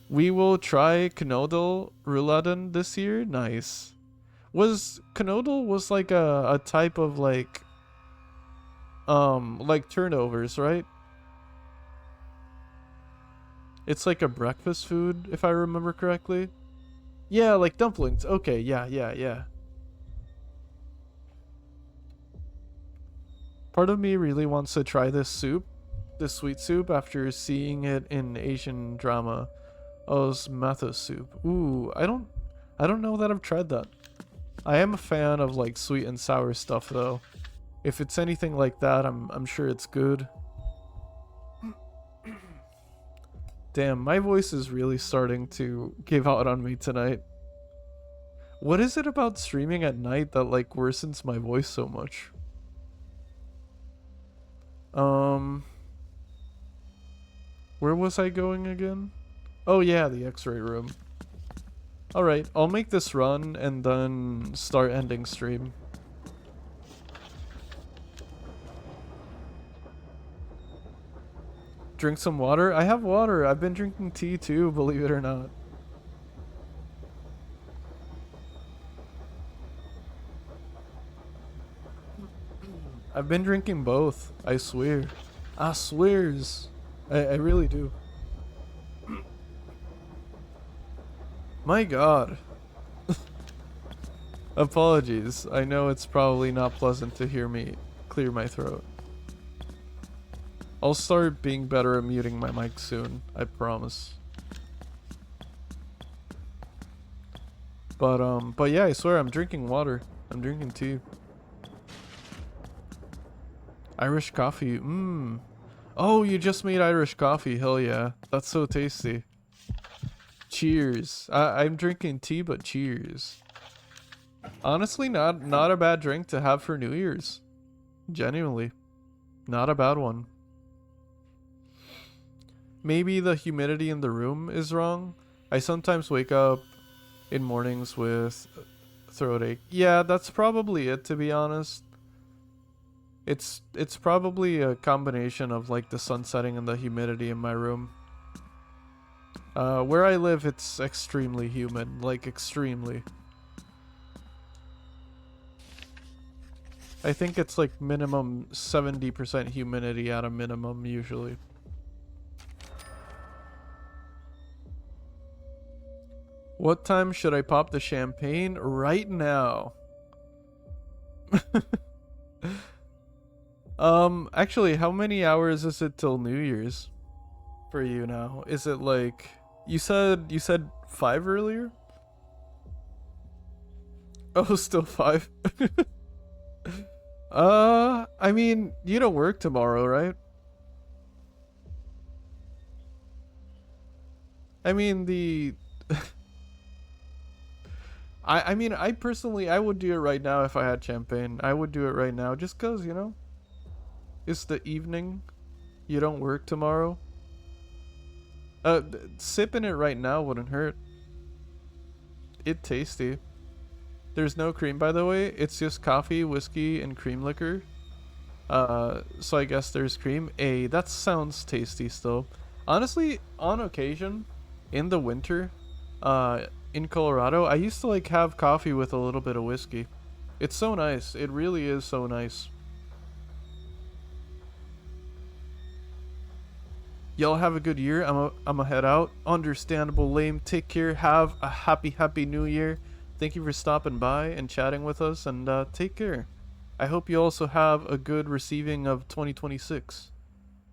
We will try Knödel Rouladen this year. Nice. Was Canodal was like a type of like turnovers, right? It's like a breakfast food, if I remember correctly. Yeah, like dumplings. Okay, yeah. Part of me really wants to try this soup, this sweet soup, after seeing it in Asian drama. Osmatha soup. Ooh, I don't know that I've tried that. I am a fan of like sweet and sour stuff though. If it's anything like that, I'm sure it's good. Damn, my voice is really starting to give out on me tonight. What is it about streaming at night that like worsens my voice so much? Where was I going again? Oh yeah, the X-ray room. Alright, I'll make this run and then start ending stream. Drink some water? I have water. I've been drinking tea too, believe it or not. I've been drinking both. I swear. I swears. I really do. My god. Apologies. I know it's probably not pleasant to hear me clear my throat. I'll start being better at muting my mic soon. I promise. But yeah, I swear I'm drinking water. I'm drinking tea. Irish coffee. Mmm. Oh, you just made Irish coffee. Hell yeah. That's so tasty. Cheers. I'm drinking tea, but cheers. Honestly, not a bad drink to have for New Year's. Genuinely. Not a bad one. Maybe the humidity in the room is wrong. I sometimes wake up in mornings with throat ache. Yeah, that's probably it, to be honest. It's probably a combination of like the sun setting and the humidity in my room. Where I live, it's extremely humid, like extremely. I think it's like minimum 70% humidity at a minimum usually. What time should I pop the champagne? Right now. Actually, how many hours is it till New Year's for you now? Is it like you said 5 earlier? Oh, still 5. I mean, you don't work tomorrow, right? I mean, the I mean, I personally I would do it right now if I had champagne. I would do it right now just 'cause, you know, it's the evening. You don't work tomorrow. Sipping it right now wouldn't hurt. It's tasty. There's no cream, by the way. It's just coffee, whiskey, and cream liquor. So I guess there's cream. That sounds tasty still. Honestly, on occasion, in the winter, in Colorado, I used to like have coffee with a little bit of whiskey. It's so nice. It really is so nice. Y'all have a good year. I'ma head out. Understandable lame. Take care. Have a happy new year. Thank you for stopping by and chatting with us, and take care. I hope you also have a good receiving of 2026.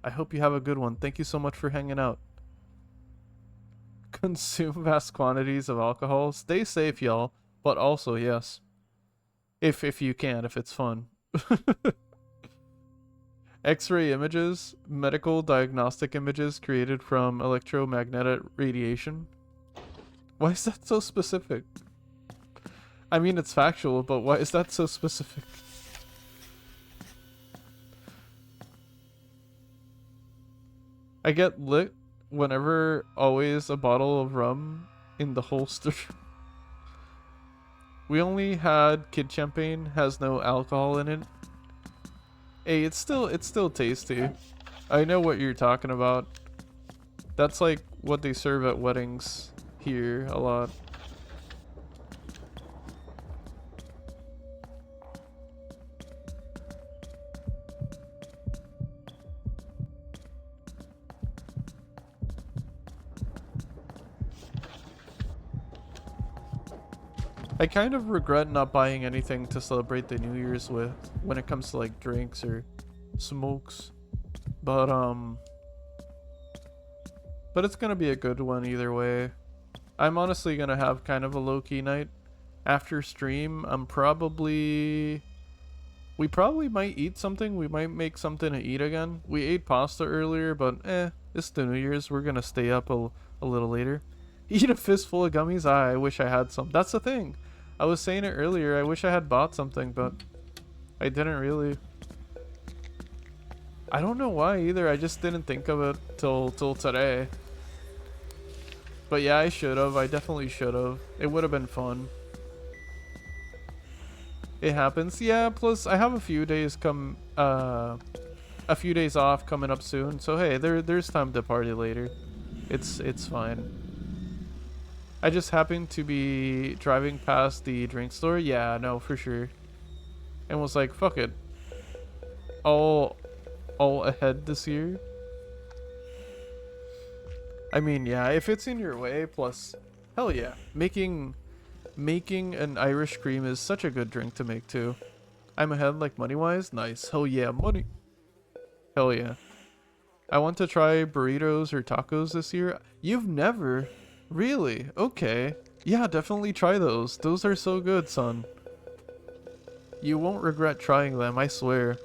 I hope you have a good one. Thank you so much for hanging out. Consume vast quantities of alcohol. Stay safe, y'all. But also, yes. If you can, if it's fun. X-ray images, medical diagnostic images created from electromagnetic radiation. Why is that so specific? I mean, it's factual, but why is that so specific? I get lit whenever always a bottle of rum in the holster. We only had kid champagne, has no alcohol in it. Hey, it's still tasty. I know what you're talking about. That's like what they serve at weddings here a lot. I kind of regret not buying anything to celebrate the New Year's with when it comes to like drinks or smokes. But it's gonna be a good one either way. I'm honestly gonna have kind of a low-key night. After stream, we probably might eat something. We might make something to eat again. We ate pasta earlier, but it's the New Year's. We're gonna stay up a little later. Eat a fistful of gummies? I wish I had some. That's the thing. I was saying it earlier. I wish I had bought something, but I didn't really. I don't know why either. I just didn't think of it till today. But yeah, I should have. I definitely should have. It would have been fun. It happens. Yeah, plus I have a few days off coming up soon. So hey, there's time to party later. It's fine. I just happened to be driving past the drink store. Yeah, no, for sure. And was like, fuck it. All ahead this year. I mean, yeah, if it's in your way, plus, hell yeah. Making an Irish cream is such a good drink to make too. I'm ahead like money-wise? Nice. Hell yeah, money. Hell yeah. I want to try burritos or tacos this year. You've never? Really? Okay. Yeah, definitely try those. Those are so good, son. You won't regret trying them, I swear.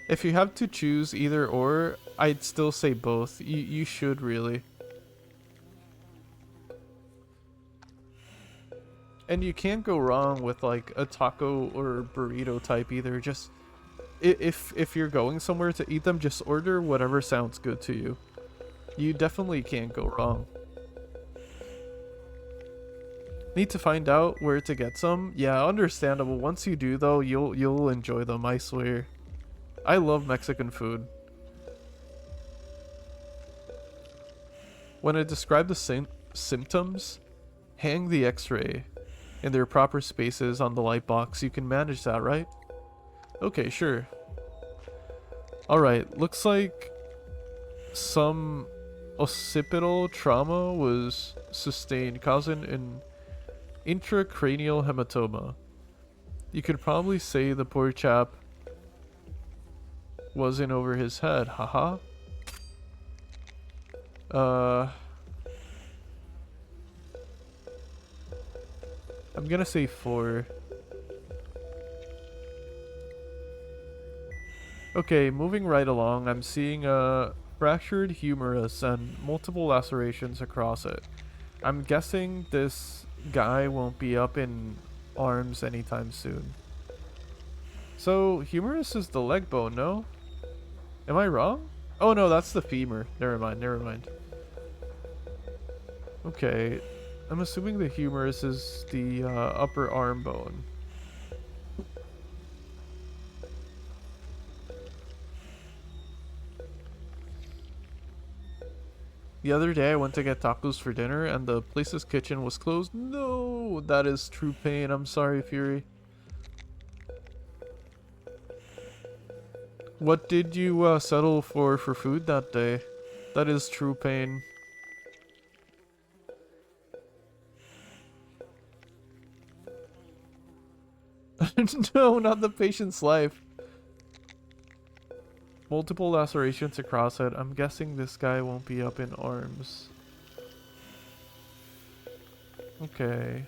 If you have to choose either or, I'd still say both. You should really. And you can't go wrong with like a taco or burrito type either. Just if you're going somewhere to eat them, just order whatever sounds good to you. You definitely can't go wrong. Need to find out where to get some? Yeah, understandable. Once you do though, you'll enjoy them, I swear. I love Mexican food. When I describe the symptoms, hang the x-ray in their proper spaces on the light box. You can manage that, right? Okay, sure. Alright, looks like some occipital trauma was sustained, causing an intracranial hematoma. You could probably say the poor chap was in over his head, haha. I'm gonna say 4. Okay, moving right along, I'm seeing a fractured humerus and multiple lacerations across it. I'm guessing this guy won't be up in arms anytime soon. So, humerus is the leg bone, no? Am I wrong? Oh no, that's the femur. Never mind. Okay, I'm assuming the humerus is the upper arm bone. The other day I went to get tacos for dinner and the place's kitchen was closed. No, that is true pain. I'm sorry, Fury. What did you settle for food that day? That is true pain. No, not the patient's life. Multiple lacerations across it. I'm guessing this guy won't be up in arms. Okay.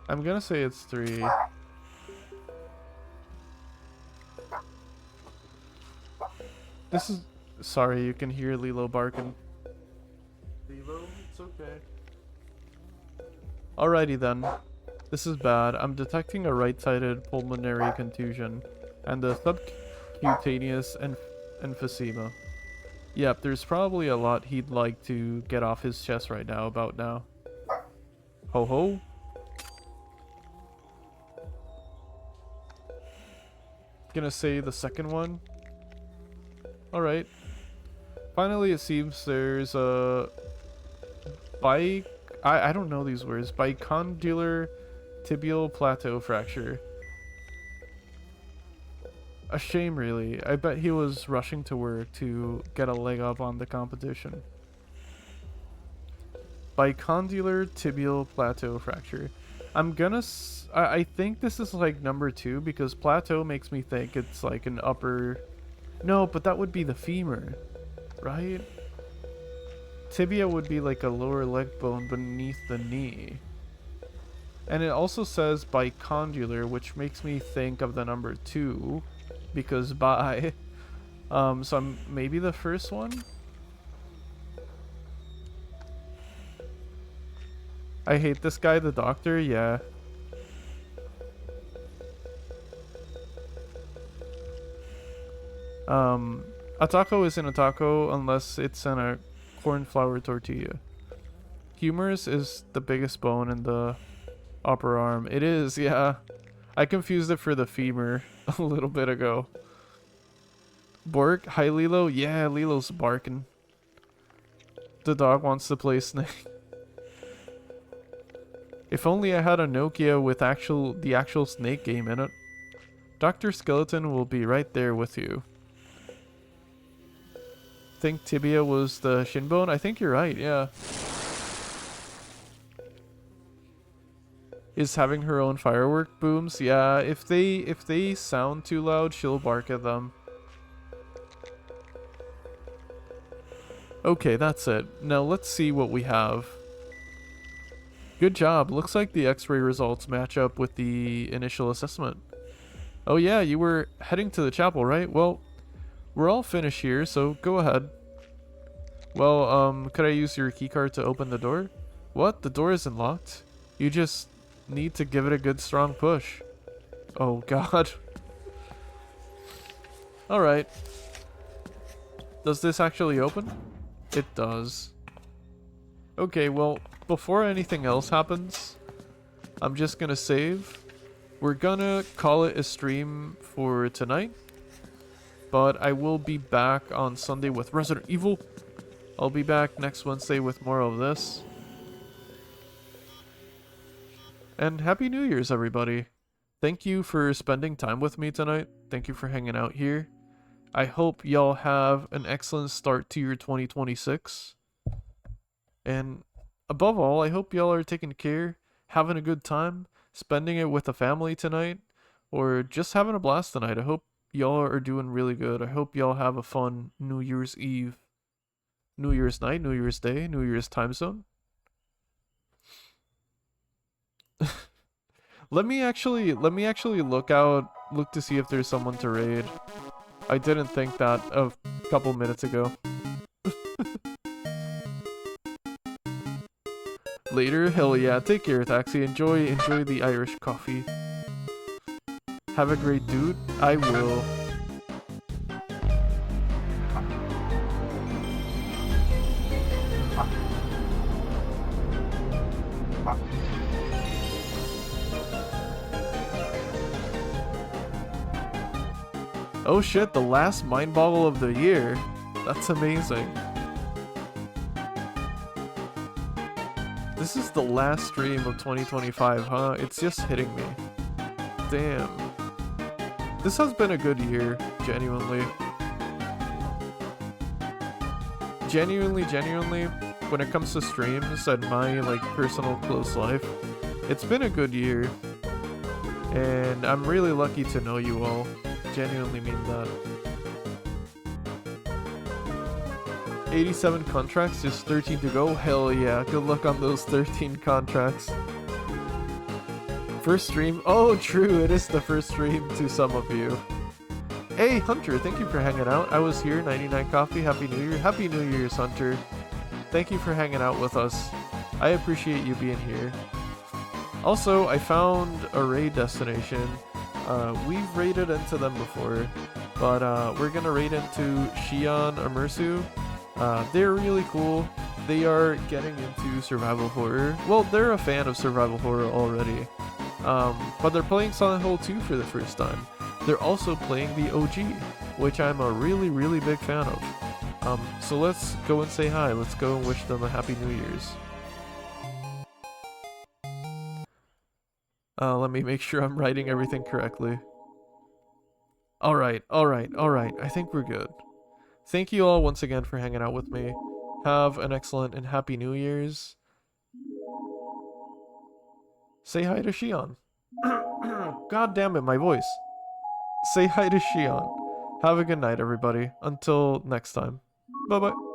I'm gonna say it's 3. This is... Sorry, you can hear Lilo barking. Lilo, it's okay. Alrighty then. This is bad. I'm detecting a right-sided pulmonary contusion and a subcutaneous emphysema. Yep, there's probably a lot he'd like to get off his chest right now about now. Ho ho. Gonna say the second one. Alright. Finally, it seems there's a bike. I don't know these words. Bicondylar tibial plateau fracture. A shame, really. I bet he was rushing to work to get a leg up on the competition. Bicondylar tibial plateau fracture. I'm gonna. I think this is like number 2 because plateau makes me think it's like an upper. No, but that would be the femur, right? Tibia would be like a lower leg bone beneath the knee. And it also says bicondylar, which makes me think of the number 2 because bi. So maybe the first one? I hate this guy, the doctor, yeah. A taco isn't a taco unless it's in a corn flour tortilla. Humerus is the biggest bone in the upper arm. It is, yeah. I confused it for the femur a little bit ago. Bork? Hi, Lilo? Yeah, Lilo's barking. The dog wants to play Snake. If only I had a Nokia with the actual Snake game in it. Dr. Skeleton will be right there with you. Think tibia was the shin bone? I think you're right, yeah. Is having her own firework booms? Yeah, if they sound too loud, she'll bark at them. Okay, that's it. Now let's see what we have. Good job. Looks like the x-ray results match up with the initial assessment. Oh yeah, you were heading to the chapel, right? Well, we're all finished here, so go ahead. Well, could I use your keycard to open the door? What? The door isn't locked? You just need to give it a good strong push. Oh god. Alright. Does this actually open? It does. Okay, well, before anything else happens, I'm just gonna save. We're gonna call it a stream for tonight, but I will be back on Sunday with Resident Evil. I'll be back next Wednesday with more of this. And Happy New Year's, everybody. Thank you for spending time with me tonight. Thank you for hanging out here. I hope y'all have an excellent start to your 2026. And above all, I hope y'all are taking care, having a good time, spending it with a family tonight, or just having a blast tonight. I hope y'all are doing really good. I hope y'all have a fun New Year's Eve, New Year's night, New Year's day, New Year's time zone. Let me actually look to see if there's someone to raid. I didn't think that a couple minutes ago. Later, hell yeah, take care, Taxi. Enjoy the Irish coffee. Have a great dude. I will. Oh shit, the last mind boggle of the year. That's amazing. This is the last stream of 2025, huh? It's just hitting me. Damn. This has been a good year, genuinely. Genuinely, when it comes to streams and my, like, personal close life, it's been a good year. And I'm really lucky to know you all. Genuinely mean that. 87 contracts, just 13 to go. Hell yeah, good luck on those 13 contracts. First stream. Oh, true, it is the first stream to some of you. Hey, Hunter, thank you for hanging out. I was here, 99 Coffee. Happy New Year. Happy New Year's, Hunter. Thank you for hanging out with us. I appreciate you being here. Also, I found a raid destination. We've raided into them before, but we're gonna raid into Shion Immersu. They're really cool. They are getting into survival horror. Well, they're a fan of survival horror already. But they're playing Silent Hill 2 for the first time. They're also playing the OG, which I'm a really big fan of. So let's go and say hi. Let's go and wish them a Happy New Year's. Let me make sure I'm writing everything correctly. Alright, alright, alright. I think we're good. Thank you all once again for hanging out with me. Have an excellent and happy New Year's. Say hi to Shion. God damn it, my voice. Say hi to Shion. Have a good night, everybody. Until next time. Bye bye.